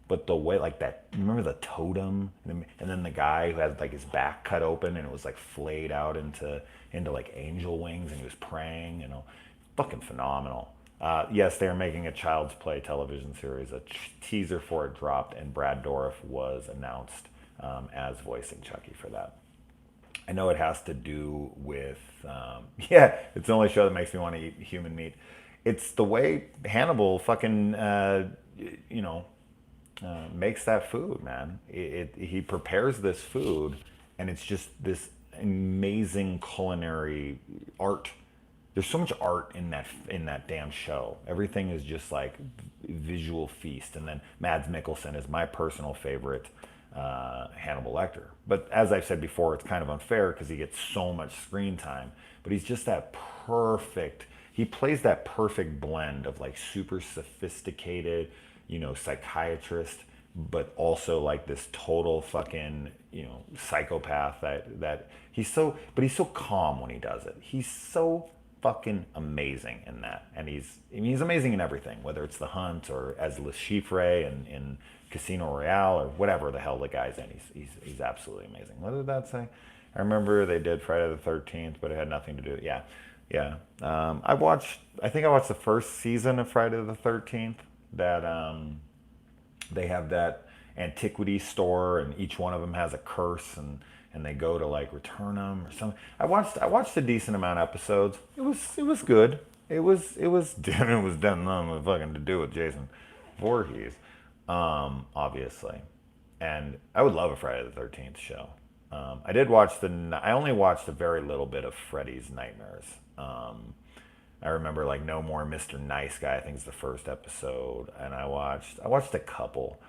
but the way like that, remember the totem, and then the guy who had like his back cut open and it was like flayed out into like angel wings, and he was praying, fucking phenomenal. Yes, they are making a Child's Play television series. A teaser for it dropped, and Brad Dourif was announced as voicing Chucky for that. I know it has to do with, yeah, it's the only show that makes me want to eat human meat. It's the way Hannibal fucking, you know, makes that food, man. He prepares this food, and it's just this amazing culinary art. There's so much art in that damn show. Everything is just like visual feast. And then Mads Mikkelsen is my personal favorite Hannibal Lecter. But as I've said before, it's kind of unfair because he gets so much screen time. But he's just that perfect. He plays that perfect blend of like super sophisticated, psychiatrist, but also like this total fucking, psychopath that but he's so calm when he does it. He's so fucking amazing in that. And he's amazing in everything, whether it's The Hunt or as Le Chiffre in Casino Royale or whatever the hell the guy's in. He's absolutely amazing. What did that say? I remember they did Friday the 13th, but it had nothing to do. Yeah. Yeah. I think I watched the first season of Friday the 13th. That they have that antiquity store, and each one of them has a curse, and they go to like return them or something. I watched a decent amount of episodes. It was good. It was done fucking to do with Jason Voorhees, obviously, and I would love a Friday the 13th show. I only watched a very little bit of Freddy's Nightmares. I remember like No More Mr. Nice Guy, I think is the first episode, and I watched a couple.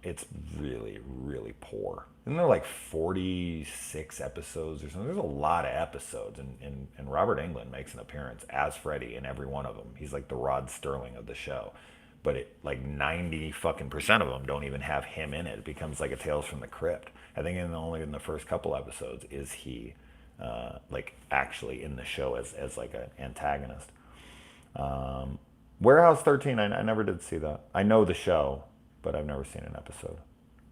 It's really, really poor. And they're like 46 episodes or something. There's a lot of episodes, and Robert Englund makes an appearance as Freddy in every one of them. He's like the Rod Sterling of the show. But like 90 fucking percent of them don't even have him in it. It becomes like a Tales from the Crypt. I think only in the first couple episodes is he like actually in the show as like an antagonist. Warehouse 13, I never did see that. I know the show, but I've never seen an episode.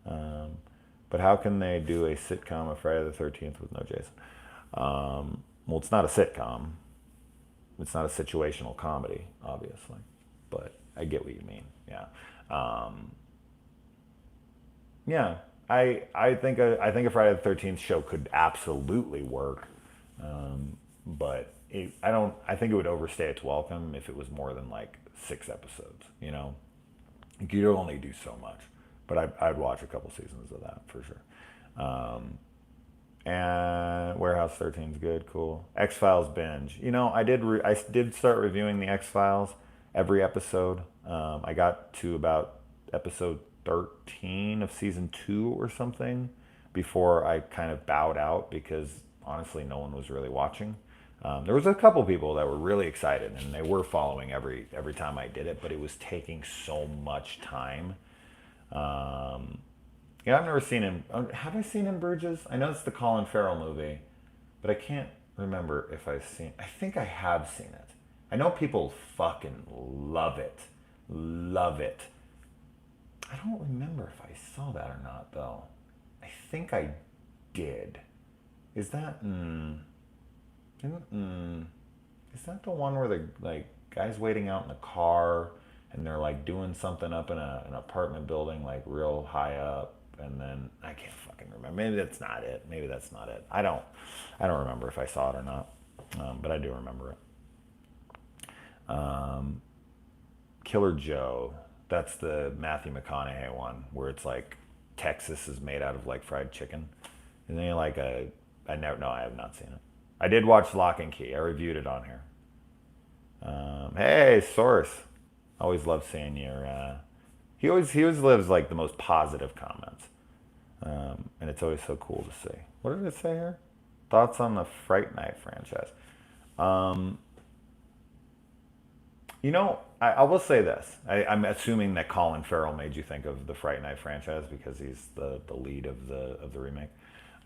But how can they do a sitcom of Friday the 13th with no Jason? Well, it's not a sitcom. It's not a situational comedy, obviously. But I get what you mean. Yeah. Yeah. I think a Friday the 13th show could absolutely work. But I think it would overstay its welcome if it was more than like 6 episodes, you know? You'd only do so much. But I'd watch a couple seasons of that for sure. And Warehouse 13 is good, cool. X-Files binge. You know, I did start reviewing the X-Files every episode. I got to about episode 13 of season 2 or something before I kind of bowed out because honestly no one was really watching. There was a couple people that were really excited and they were following every time I did it, but it was taking so much time. Yeah, I've never seen him. Have I seen In Bruges? I know it's the Colin Farrell movie, but I can't remember if I've seen. I think I have seen it. I know people fucking love it, love it. I don't remember if I saw that or not though. I think I did. Is that? Is that the one where the like guy's waiting out in the car and they're like doing something up in an apartment building like real high up? And then I can't fucking remember. Maybe that's not it. Maybe that's not it. I don't remember if I saw it or not, but I do remember it. Killer Joe. That's the Matthew McConaughey one where it's like Texas is made out of like fried chicken. Isn't he like a? I have not seen it. I did watch Lock and Key. I reviewed it on here. Hey, Source. Always love seeing your. He always lives like the most positive comments, and it's always so cool to see. What did it say here? Thoughts on the Fright Night franchise? You know, I will say this. I'm assuming that Colin Farrell made you think of the Fright Night franchise because he's the lead of the remake.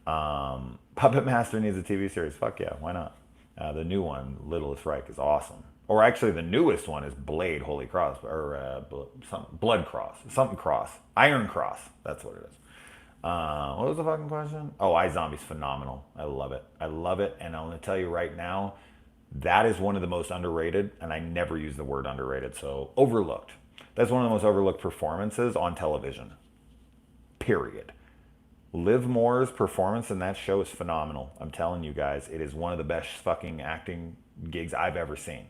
Puppet Master needs a TV series. Fuck yeah, why not? The new one, Littlest Reich, is awesome. Or actually, the newest one is Blade Holy Cross, or Blood Cross, something Cross, Iron Cross. That's what it is. What was the fucking question? Oh, iZombie's phenomenal. I love it. I love it, and I'm gonna tell you right now, that is one of the most underrated, and I never use the word underrated, so overlooked. That's one of the most overlooked performances on television. Period. Liv Moore's performance in that show is phenomenal. I'm telling you guys, it is one of the best fucking acting gigs I've ever seen.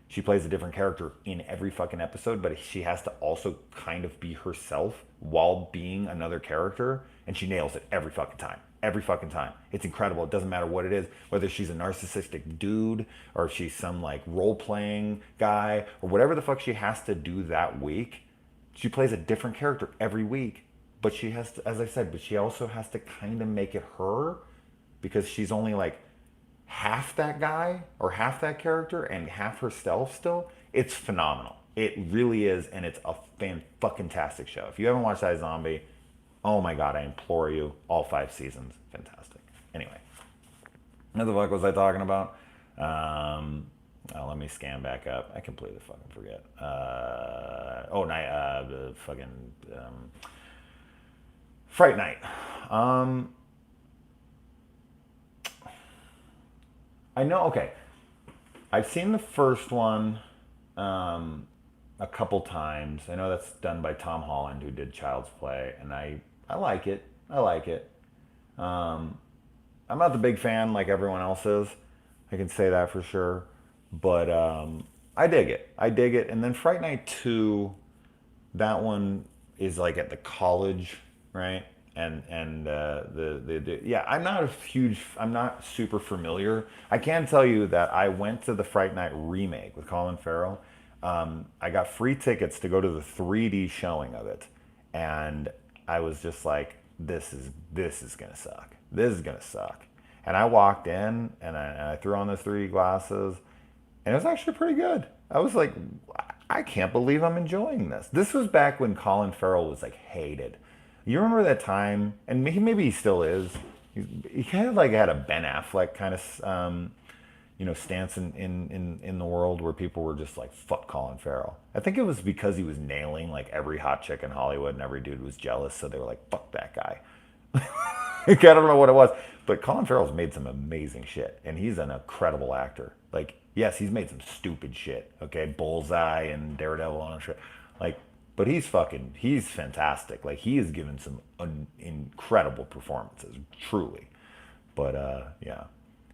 She plays a different character in every fucking episode, but she has to also kind of be herself while being another character, and she nails it every fucking time. Every fucking time. It's incredible. It doesn't matter what it is, whether she's a narcissistic dude or if she's some like role-playing guy or whatever the fuck she has to do that week. She plays a different character every week, but she has to, as I said, but she also has to kind of make it her because she's only like half that guy or half that character and half herself still. It's phenomenal. It really is, and it's a fan-fucking-tastic show. If you haven't watched iZombie, oh my god, I implore you, all 5 seasons. Fantastic. Anyway, what the fuck was I talking about? Let me scan back up. I completely fucking forget. The fucking Fright Night. I know, okay. I've seen the first one a couple times. I know that's done by Tom Holland, who did Child's Play, and I like it. I like it. I'm not the big fan like everyone else is. I can say that for sure. But I dig it. I dig it. And then Fright Night 2, that one is like at the college, right? And yeah, I'm not super familiar. I can tell you that I went to the Fright Night remake with Colin Farrell. I got free tickets to go to the 3D showing of it, and I was just like, this is gonna suck. This is gonna suck. And I walked in and I threw on those 3D glasses, and it was actually pretty good. I was like, I can't believe I'm enjoying this. This was back when Colin Farrell was like hated. You remember that time? And maybe he still is. He kind of like had a Ben Affleck kind of stance in the world where people were just like, fuck Colin Farrell. I think it was because he was nailing like every hot chick in Hollywood and every dude was jealous, so they were like, fuck that guy. I don't know what it was, but Colin Farrell's made some amazing shit, and he's an incredible actor. Like, yes, he's made some stupid shit, okay, Bullseye and Daredevil and shit, like, but he's fantastic. Like, he has given some incredible performances, truly. But yeah,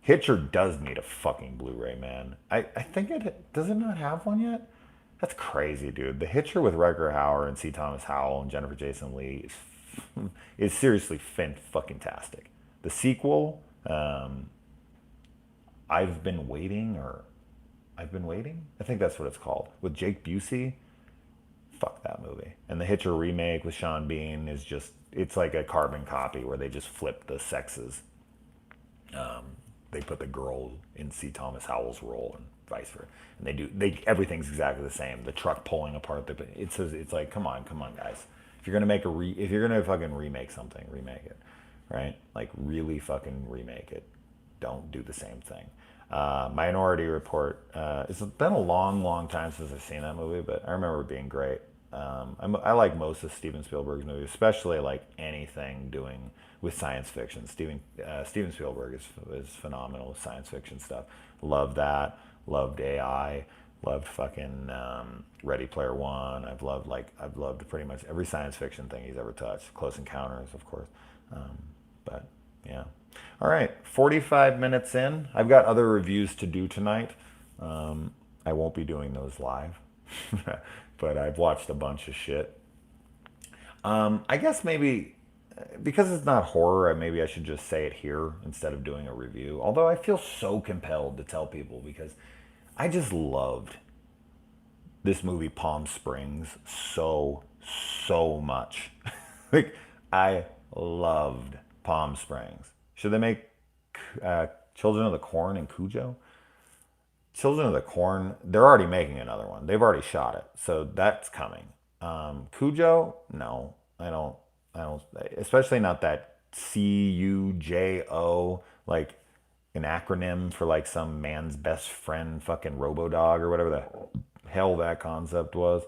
Hitcher does need a fucking Blu-ray, man. I think does it not have one yet? That's crazy, dude. The Hitcher with Rutger Hauer and C. Thomas Howell and Jennifer Jason Leigh is seriously fucking tastic. The sequel, I've been waiting, or I've been waiting. I think that's what it's called, with Jake Busey. Fuck that movie. And the Hitcher remake with Sean Bean is just, it's like a carbon copy where they just flip the sexes. They put the girl in C. Thomas Howell's role and vice versa. And everything's exactly the same. The truck pulling apart it's like, come on, guys. If you're gonna if you're gonna fucking remake something, remake it, right? Like really fucking remake it. Don't do the same thing. Minority Report. It's been a long time since I've seen that movie, but I remember it being great. I like most of Steven Spielberg's movies, especially like anything doing with science fiction. Steven Spielberg is phenomenal with science fiction stuff. Loved that. Loved AI. Loved fucking Ready Player One. I've loved pretty much every science fiction thing he's ever touched. Close Encounters, of course. But yeah. All right, 45 minutes in. I've got other reviews to do tonight. I won't be doing those live, but I've watched a bunch of shit. I guess maybe because it's not horror, maybe I should just say it here instead of doing a review. Although I feel so compelled to tell people because I just loved this movie Palm Springs so much. Like I loved Palm Springs. Should they make Children of the Corn and Cujo? Children of the Corn, they're already making another one. They've already shot it, so that's coming. Cujo, no, I don't, especially not that CUJO, like an acronym for like some man's best friend, fucking Robodog or whatever the hell that concept was.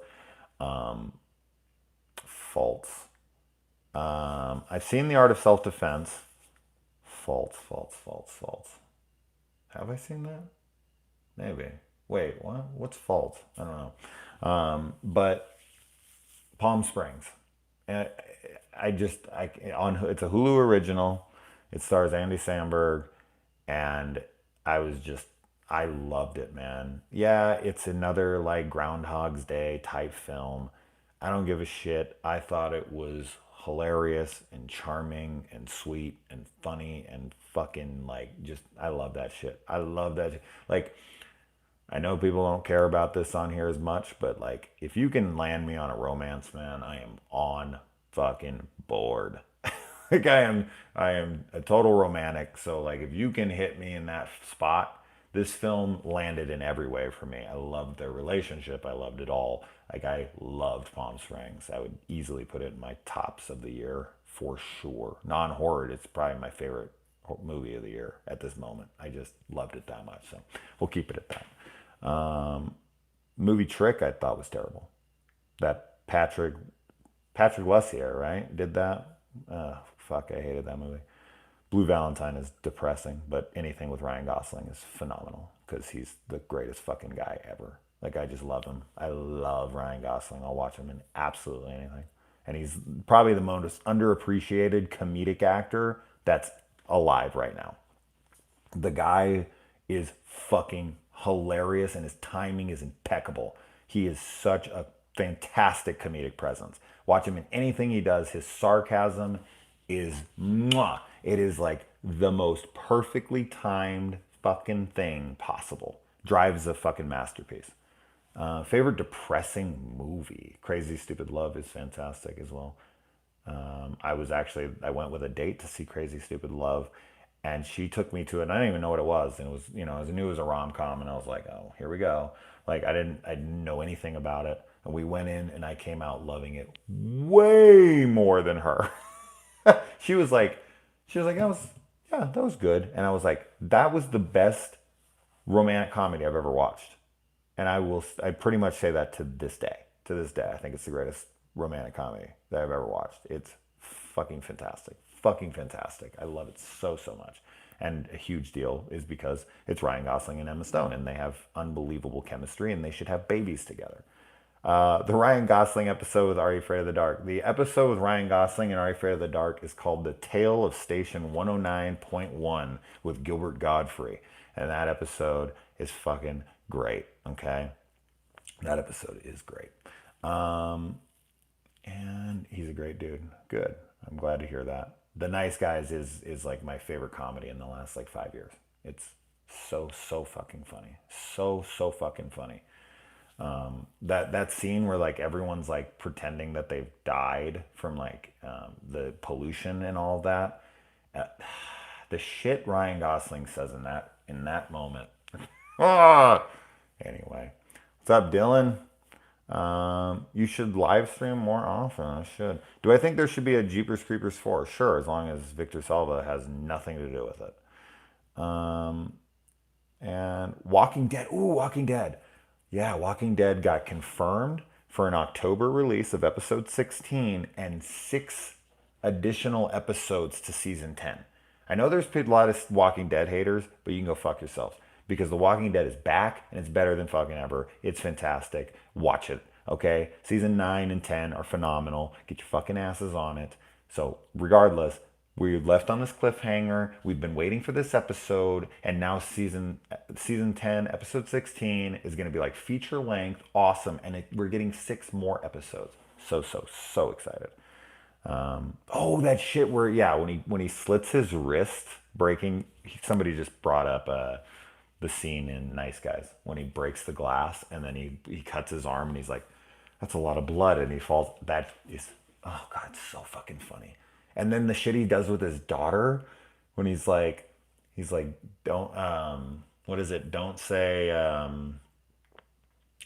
False. I've seen The Art of Self-Defense. False. Have I seen that? Maybe. Wait, what? What's false? I don't know. But Palm Springs. And it's a Hulu original. It stars Andy Samberg, and I loved it, man. Yeah, it's another like Groundhog's Day type film. I don't give a shit. I thought it was hilarious and charming and sweet and funny and fucking like just I love that shit. I love that. Like I know people don't care about this on here as much, but like if you can land me on a romance, man, I am on fucking board. Like I am a total romantic. So like if you can hit me in that spot, this film landed in every way for me. I loved their relationship. I loved it all. Like I loved Palm Springs. I would easily put it in my tops of the year for sure. Non-horror, it's probably my favorite movie of the year at this moment. I just loved it that much. So we'll keep it at that. Movie Trick I thought was terrible. That Patrick Lussier, right? Did that. Fuck, I hated that movie. Blue Valentine is depressing, but anything with Ryan Gosling is phenomenal because he's the greatest fucking guy ever. Like, I just love him. I love Ryan Gosling. I'll watch him in absolutely anything. And he's probably the most underappreciated comedic actor that's alive right now. The guy is fucking hilarious and his timing is impeccable. He is such a fantastic comedic presence. Watch him in anything he does. His sarcasm is mwah. It is like the most perfectly timed fucking thing possible. Drive's a fucking masterpiece. Favorite depressing movie? Crazy Stupid Love is fantastic as well. I went with a date to see Crazy Stupid Love, and she took me to it. And I didn't even know what it was, and it was, I knew it was a rom-com, and I was like, oh, here we go. Like I didn't know anything about it, and we went in, and I came out loving it way more than her. She was like, that was good, and I was like, that was the best romantic comedy I've ever watched. And I pretty much say that to this day. To this day, I think it's the greatest romantic comedy that I've ever watched. It's fucking fantastic. Fucking fantastic. I love it so much. And a huge deal is because it's Ryan Gosling and Emma Stone, and they have unbelievable chemistry, and they should have babies together. The Ryan Gosling episode with Are You Afraid of the Dark? The episode with Ryan Gosling and Are You Afraid of the Dark is called The Tale of Station 109.1 with Gilbert Godfrey. And that episode is fucking great, okay? That episode is great. And he's a great dude. Good. I'm glad to hear that. The Nice Guys is like my favorite comedy in the last like 5 years. It's so fucking funny. So fucking funny. That scene where like everyone's like pretending that they've died from like the pollution and all of that. Uh, the shit Ryan Gosling says in that moment. Ah! Anyway, what's up, Dylan? You should live stream more often. I should. Do I think there should be a Jeepers Creepers 4? Sure, as long as Victor Salva has nothing to do with it. And Walking Dead. Ooh, Walking Dead. Yeah, Walking Dead got confirmed for an October release of episode 16 and 6 additional episodes to season 10. I know there's a lot of Walking Dead haters, but you can go fuck yourselves because The Walking Dead is back and it's better than fucking ever. It's fantastic. Watch it, okay? Season 9 and 10 are phenomenal. Get your fucking asses on it. So, regardless, we left on this cliffhanger. We've been waiting for this episode, and now season 10, episode 16 is going to be like feature length, awesome, and we're getting 6 more episodes. So excited. Oh, that shit where when he slits his wrist, breaking. Somebody just brought up the scene in Nice Guys when he breaks the glass and then he cuts his arm and he's like, that's a lot of blood, and he falls. That is, oh god, so fucking funny. And then the shit he does with his daughter when he's like, don't what is it? Don't say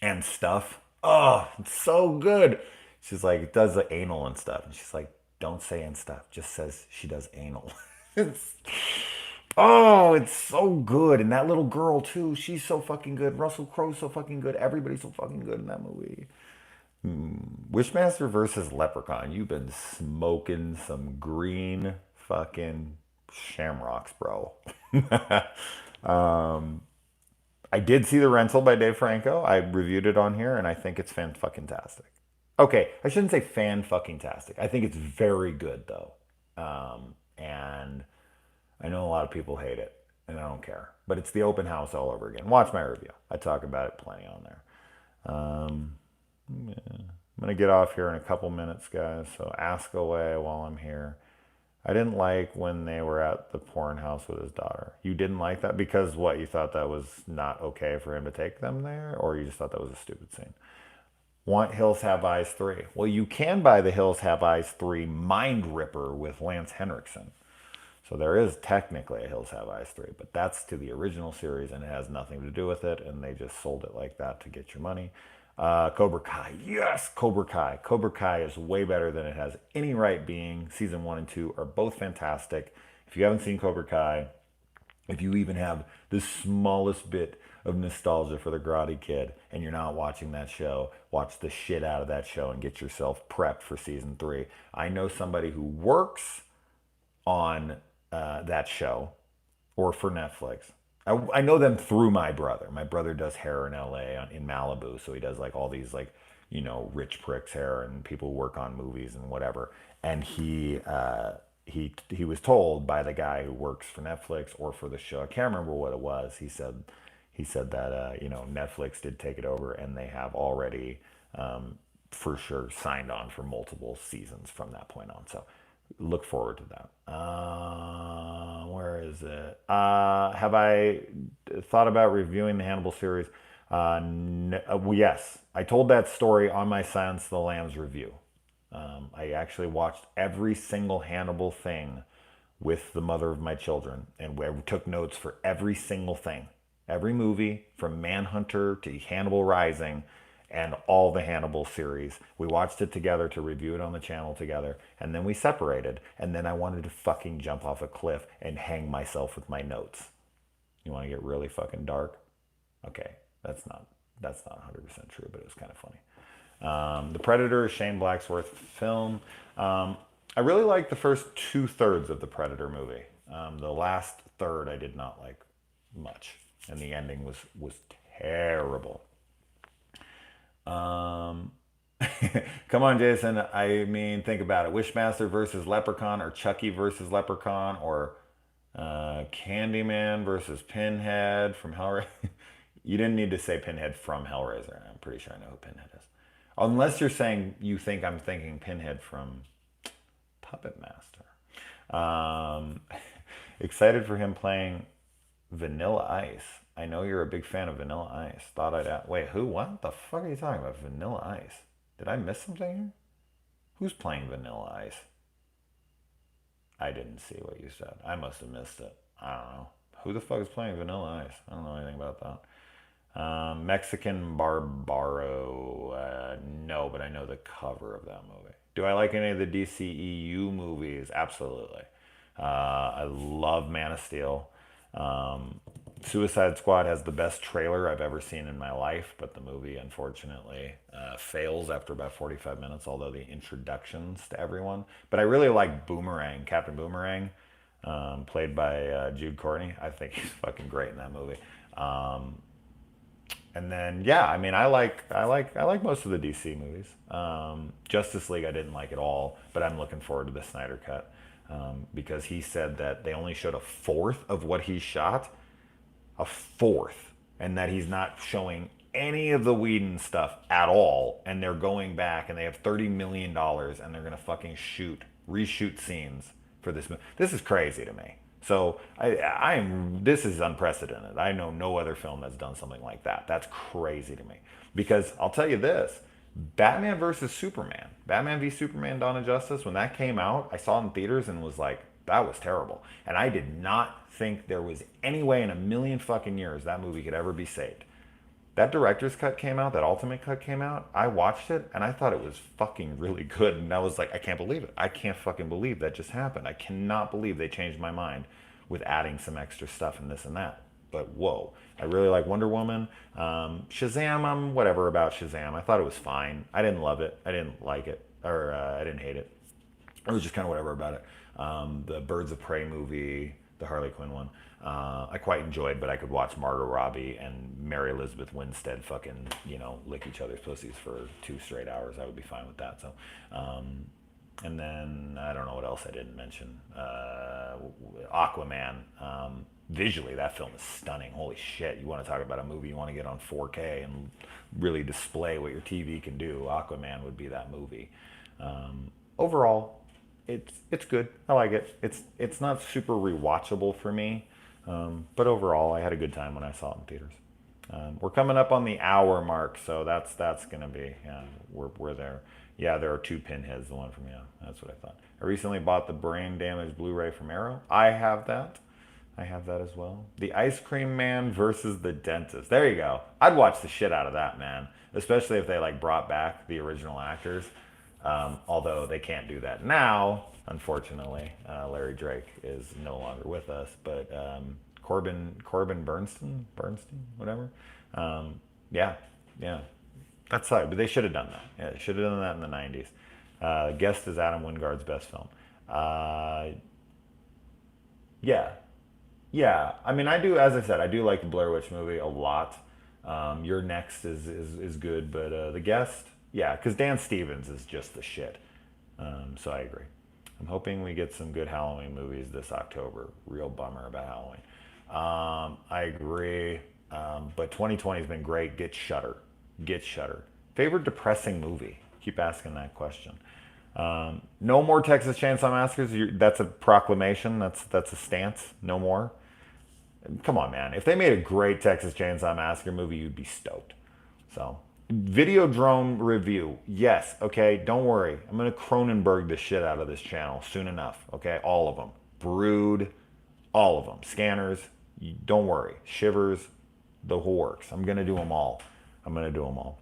and stuff. Oh, it's so good. She's like, it does the anal and stuff. And she's like, don't say and stuff. Just says she does anal. it's, oh, it's so good. And that little girl, too. She's so fucking good. Russell Crowe's so fucking good. Everybody's so fucking good in that movie. Wishmaster versus Leprechaun. You've been smoking some green fucking shamrocks, bro. I did see The Rental by Dave Franco. I reviewed it on here, and I think it's fan-fucking-tastic. Okay, I shouldn't say fan-fucking-tastic. I think it's very good, though. And I know a lot of people hate it, and I don't care. But it's the open house all over again. Watch my review. I talk about it plenty on there. Yeah. I'm going to get off here in a couple minutes, guys, so ask away while I'm here. I didn't like when they were at the porn house with his daughter. You didn't like that because what? You thought that was not okay for him to take them there? Or you just thought that was a stupid scene? Want Hills Have Eyes 3? Well, you can buy the Hills Have Eyes 3 Mind Ripper with Lance Henriksen. So there is technically a Hills Have Eyes 3, but that's to the original series and it has nothing to do with it, and they just sold it like that to get your money. Cobra Kai. Yes, Cobra Kai. Cobra Kai is way better than it has any right being. Season 1 and 2 are both fantastic. If you haven't seen Cobra Kai, if you even have the smallest bit of nostalgia for the Karate Kid and you're not watching that show, watch the shit out of that show and get yourself prepped for season 3. I know somebody who works on that show or for Netflix. I know them through my brother. My brother does hair in LA, in Malibu, so he does like all these like, rich pricks hair and people who work on movies and whatever. And he was told by the guy who works for Netflix or for the show. I can't remember what it was. He said that Netflix did take it over and they have already for sure signed on for multiple seasons from that point on. So look forward to that. Where is it? Have I thought about reviewing the Hannibal series? Well, yes. I told that story on my Silence of the Lambs review. I actually watched every single Hannibal thing with the mother of my children, and we took notes for every single thing. Every movie, from Manhunter to Hannibal Rising, and all the Hannibal series. We watched it together to review it on the channel together, and then we separated, and then I wanted to fucking jump off a cliff and hang myself with my notes. You want to get really fucking dark? Okay, that's not 100% true, but it was kind of funny. The Predator is Shane Black's worst film. I really liked the first 2/3 of the Predator movie. The last third I did not like much, and the ending was terrible. Um, come on, Jason. I mean, think about it. Wishmaster versus Leprechaun, or Chucky versus Leprechaun, or Candyman versus Pinhead from Hellraiser. You didn't need to say Pinhead from Hellraiser. I'm pretty sure I know who Pinhead is. Unless you're saying you think I'm thinking Pinhead from Puppet Master. Excited for him playing Vanilla Ice. I know you're a big fan of Vanilla Ice. Thought I'd ask. Wait, who? What the fuck are you talking about? Vanilla Ice? Did I miss something here? Who's playing Vanilla Ice? I didn't see what you said. I must have missed it. I don't know. Who the fuck is playing Vanilla Ice? I don't know anything about that. Mexican Barbaro. No, but I know the cover of that movie. Do I like any of the DCEU movies? Absolutely. I love Man of Steel. Suicide Squad has the best trailer I've ever seen in my life, but the movie unfortunately fails after about 45 minutes, although the introductions to everyone. But I really like Boomerang, Captain Boomerang, played by Jude Courtney. I think he's fucking great in that movie. And then yeah, I mean, I like most of the DC movies. Justice League I didn't like at all, but I'm looking forward to the Snyder cut because he said that they only showed a fourth of what he shot, a fourth, and that he's not showing any of the Whedon stuff at all, and they're going back and they have $30 million and they're gonna fucking reshoot scenes for this movie. This is crazy to me. So this is unprecedented. I know no other film that's done something like that. That's crazy to me. Because I'll tell you this, Batman versus Superman, Batman v Superman: Dawn of Justice, when that came out, I saw it in theaters and was like, that was terrible. And I did not think there was any way in a million fucking years that movie could ever be saved. That director's cut came out, that ultimate cut came out. I watched it and I thought it was fucking really good. And I was like, I can't believe it. I can't fucking believe that just happened. I cannot believe they changed my mind with adding some extra stuff and this and that. But whoa, I really like Wonder Woman. Shazam, I'm whatever about Shazam. I thought it was fine. I didn't love it. I didn't like it. Or I didn't hate it. It was just kind of whatever about it. The Birds of Prey movie, the Harley Quinn one, I quite enjoyed, but I could watch Margot Robbie and Mary Elizabeth Winstead fucking, lick each other's pussies for 2 straight hours. I would be fine with that. So, and then I don't know what else I didn't mention. Aquaman. Visually, that film is stunning. Holy shit. You want to talk about a movie you want to get on 4K and really display what your TV can do. Aquaman would be that movie. Overall, it's good. I like it. It's not super rewatchable for me, but overall, I had a good time when I saw it in theaters. We're coming up on the hour mark, so that's gonna be, yeah, we're there. Yeah, there are 2 pinheads. The one from, yeah, that's what I thought. I recently bought the Brain Damage Blu-ray from Arrow. I have that. I have that as well. The Ice Cream Man versus the Dentist. There you go. I'd watch the shit out of that, man. Especially if they brought back the original actors. Although they can't do that now, unfortunately. Larry Drake is no longer with us, but Corbin Bernstein, whatever. Yeah, yeah, that's sorry, but they should have done that. Yeah, they should have done that in the '90s. Guest is Adam Wingard's best film. Yeah, yeah. I mean, I do. As I said, I do like the Blair Witch movie a lot. Your Next is good, but The Guest, yeah, because Dan Stevens is just the shit. So I agree. I'm hoping we get some good Halloween movies this October. Real bummer about Halloween. I agree. But 2020 has been great. Get Shudder. Get Shudder. Favorite depressing movie? Keep asking that question. No more Texas Chainsaw Massacres. That's a proclamation. That's a stance. No more. Come on, man. If they made a great Texas Chainsaw Massacre movie, you'd be stoked. So, Videodrome review. Yes, okay, don't worry. I'm going to Cronenberg the shit out of this channel soon enough, okay? All of them. Brood, all of them. Scanners, don't worry. Shivers, the whole works. I'm going to do them all. I'm going to do them all.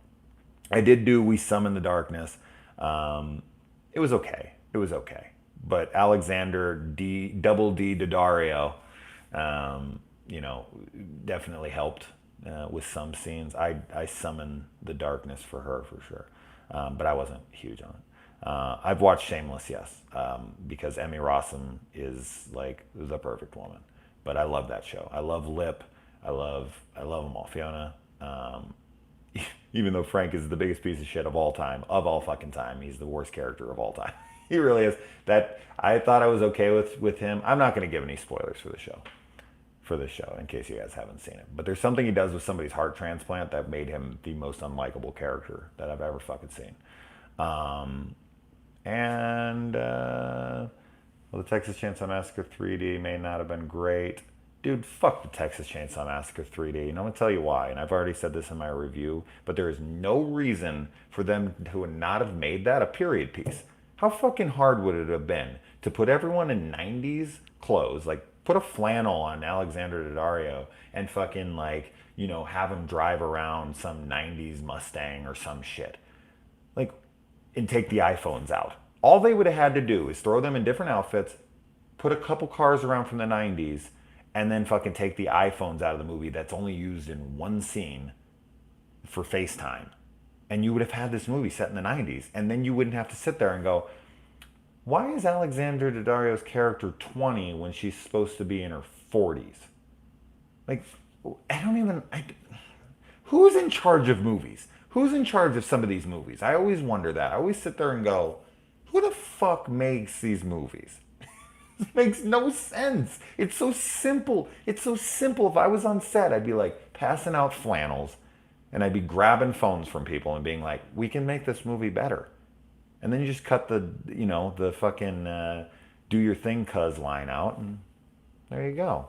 I did do We Summon the Darkness. It was okay. It was okay. But Alexander Double D Daddario, definitely helped with some scenes. I summoned the darkness for her for sure, but I wasn't huge on it. I've watched Shameless, yes, because Emmy Rossum is like the perfect woman. But I love that show. I love Lip. I love them all. Fiona. Even though Frank is the biggest piece of shit of all time, of all fucking time. He's the worst character of all time. He really is. That I thought I was okay with him. I'm not going to give any spoilers for the show. For this show, in case you guys haven't seen it. But there's something he does with somebody's heart transplant that made him the most unlikable character that I've ever fucking seen. Well, the Texas Chainsaw Massacre 3D may not have been great. Dude, fuck the Texas Chainsaw Massacre 3D. And I'm going to tell you why. And I've already said this in my review. But there is no reason for them to not have made that a period piece. How fucking hard would it have been to put everyone in 90s clothes, like put a flannel on Alexander Daddario and fucking like, you know, have him drive around some 90s Mustang or some shit. Like, and take the iPhones out. All they would have had to do is throw them in different outfits, put a couple cars around from the 90s, and then fucking take the iPhones out of the movie that's only used in one scene for FaceTime. And you would have had this movie set in the 90s. And then you wouldn't have to sit there and go, why is Alexander Daddario's character 20 when she's supposed to be in her 40s? Like, who's in charge of movies? Who's in charge of some of these movies? I always wonder that. I always sit there and go, who the fuck makes these movies? It makes no sense. It's so simple. It's so simple. If I was on set, I'd be like passing out flannels and I'd be grabbing phones from people and being like, we can make this movie better. And then you just cut the fucking do your thing cuz line out and there you go.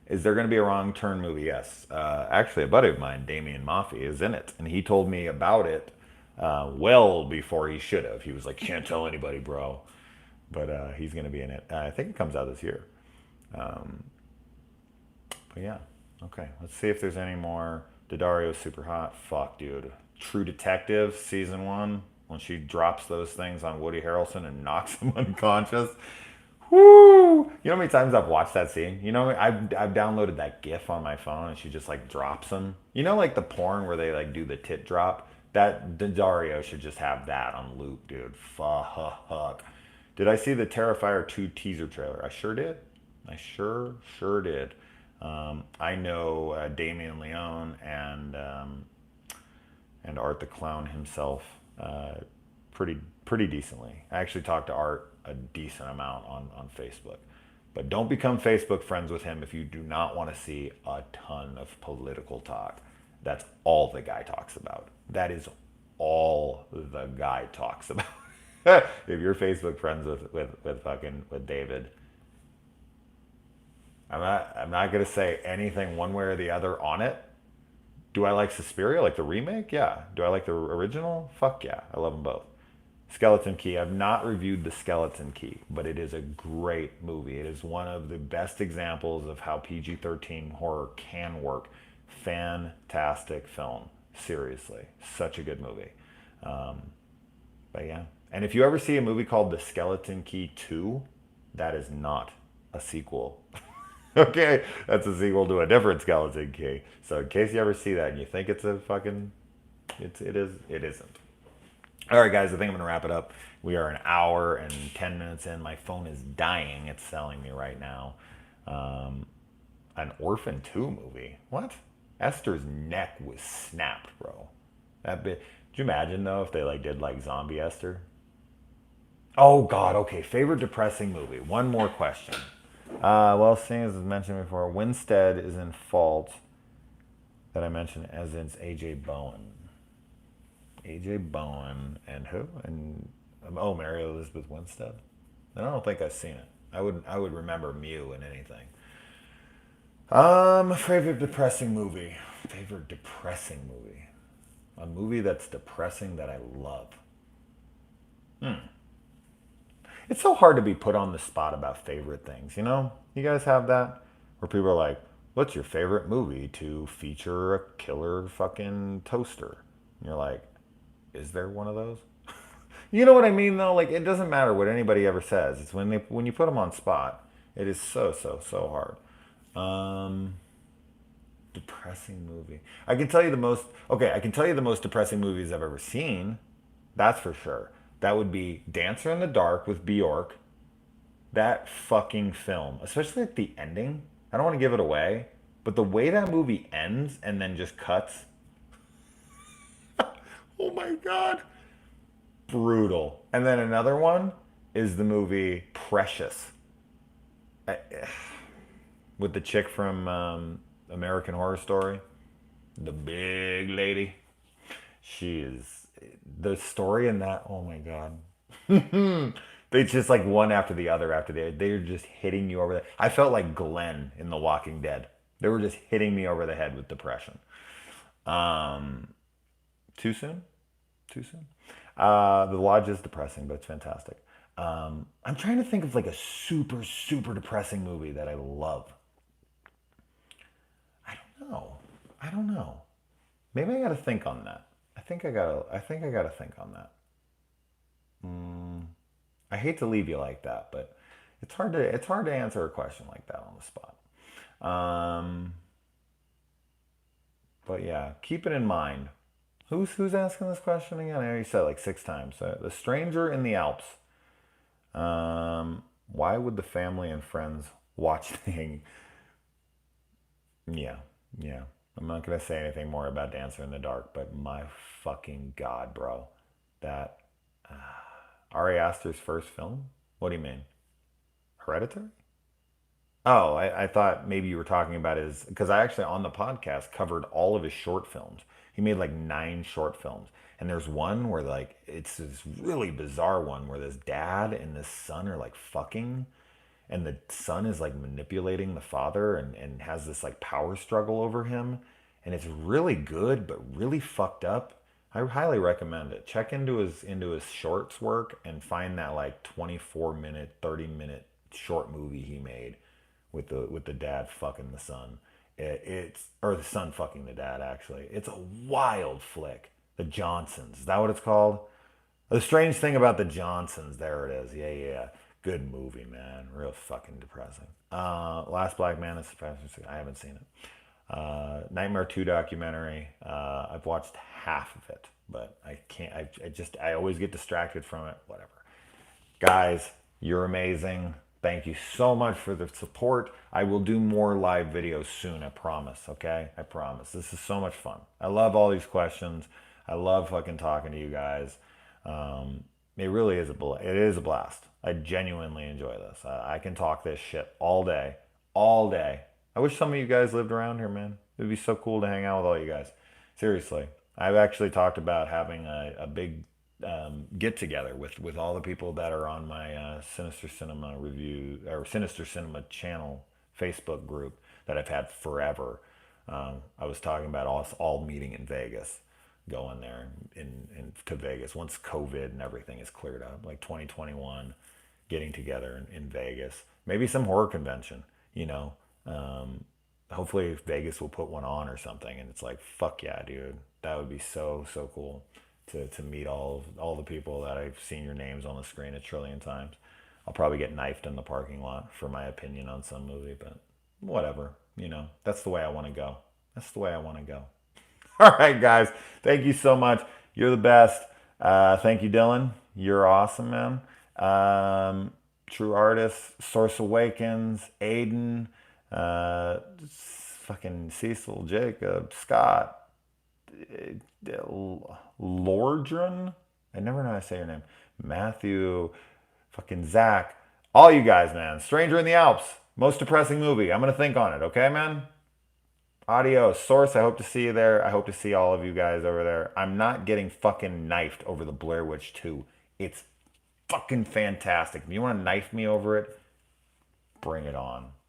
Is there going to be a Wrong Turn movie? Yes. Actually, a buddy of mine, Damien Maffei, is in it. And he told me about it well before he should have. He was like, can't tell anybody, bro. But he's going to be in it. I think it comes out this year. But yeah. Okay. Let's see if there's any more. Daddario's super hot. Fuck, dude. True Detective, season 1. When she drops those things on Woody Harrelson and knocks him unconscious. Woo! You know how many times I've watched that scene? You know, I've downloaded that GIF on my phone and she just like drops them. You know, like the porn where they like do the tit drop? That Daddario should just have that on loop, dude. Fuck. Did I see the Terrifier 2 teaser trailer? I sure did. I sure did. I know Damien Leone and Art the Clown himself pretty decently. I actually talked to Art a decent amount on Facebook. But don't become Facebook friends with him if you do not want to see a ton of political talk. That's all the guy talks about. That is all the guy talks about. If you're Facebook friends with David, I'm not gonna say anything one way or the other on it. Do I like Suspiria, like the remake? Yeah. Do I like the original? Fuck yeah. I love them both. Skeleton Key. I've not reviewed The Skeleton Key, but it is a great movie. It is one of the best examples of how PG-13 horror can work. Fantastic film. Seriously. Such a good movie. But yeah. And if you ever see a movie called The Skeleton Key 2, that is not a sequel. Okay, that's a sequel to a different Skeleton Key. So in case you ever see that and you think it's a fucking, it isn't. All right, guys, I think I'm gonna wrap it up. We are an hour and 10 minutes in. My phone is dying. It's telling me right now. An Orphan 2 movie. What? Esther's neck was snapped, bro. That bit. Could you imagine though if they like did like Zombie Esther? Oh God. Okay. Favorite depressing movie. One more question. Well, seeing as mentioned before, Winstead is in fault that I mentioned as in AJ Bowen. AJ Bowen and who? And Mary Elizabeth Winstead. I don't think I've seen it. I would remember Mew in anything. Favorite depressing movie. Favorite depressing movie. A movie that's depressing that I love. It's so hard to be put on the spot about favorite things, you know? You guys have that? Where people are like, what's your favorite movie to feature a killer fucking toaster? And you're like, is there one of those? You know what I mean though? Like, it doesn't matter what anybody ever says. It's when you put them on spot, it is so hard. Depressing movie. I can tell you the most depressing movies I've ever seen. That's for sure. That would be Dancer in the Dark with Bjork. That fucking film, especially at the ending. I don't want to give it away, but the way that movie ends and then just cuts. Oh my God. Brutal. And then another one is the movie Precious. I, with the chick from American Horror Story, the big lady. She is the story in that. Oh my God. It's just like one after the other after they're just hitting you over the. I felt like Glenn in The Walking Dead. They were just hitting me over the head with depression. Um, Too soon? Too soon? The Lodge is depressing, but it's fantastic. I'm trying to think of like a super, super depressing movie that I love. I don't know. I don't know. Maybe I got to think on that. I think I got to think on that. I hate to leave you like that, but it's hard to answer a question like that on the spot. Um, but yeah, keep it in mind. Who's asking this question again? I already said it like 6 times. The stranger in the Alps. Why would the family and friends watch the hanging? Yeah, yeah. I'm not gonna say anything more about Dancer in the Dark, but my fucking god, bro, that Ari Aster's first film. What do you mean? Hereditary? Oh, I thought maybe you were talking about his because I actually on the podcast covered all of his short films. He made like 9 short films, and there's one where like it's this really bizarre one where this dad and this son are like fucking, and the son is like manipulating the father and has this like power struggle over him, and it's really good but really fucked up. I highly recommend it. Check into his shorts work and find that like 24 minute, 30 minute short movie he made with the dad fucking the son. It's or the son fucking the dad actually. It's a wild flick. The Johnsons. Is that what it's called? The Strange Thing About the Johnsons. There it is. Yeah, yeah, yeah. Good movie, man. Real fucking depressing. Last Black Man is I haven't seen it. Nightmare 2 documentary. I've watched half of it, but I can't. I always get distracted from it. Whatever. Guys, you're amazing. Thank you so much for the support. I will do more live videos soon, I promise, okay? I promise. This is so much fun. I love all these questions. I love fucking talking to you guys. It really is it is a blast. I genuinely enjoy this. I can talk this shit all day, all day. I wish some of you guys lived around here, man. It would be so cool to hang out with all you guys. Seriously. I've actually talked about having a big get together with all the people that are on my Sinister Cinema review or Sinister Cinema channel Facebook group that I've had forever. I was talking about us all meeting in Vegas, going there to Vegas once COVID and everything is cleared up, like 2021, getting together in Vegas. Maybe some horror convention, you know. Hopefully Vegas will put one on or something, and it's like fuck yeah, dude, that would be so cool to meet all the people that I've seen your names on the screen a trillion times. I'll probably get knifed in the parking lot for my opinion on some movie, but whatever, you know. That's the way I want to go. That's the way I want to go. All right, guys. Thank you so much. You're the best. Thank you, Dylan. You're awesome, man. True Artist, Source Awakens, Aiden, fucking Cecil, Jacob, Scott, Lordran. I never know how to say your name. Matthew, fucking Zach. All you guys, man. Stranger in the Alps. Most depressing movie. I'm going to think on it, okay, man? Adios. Source, I hope to see you there. I hope to see all of you guys over there. I'm not getting fucking knifed over the Blair Witch 2. It's fucking fantastic. If you want to knife me over it, bring it on.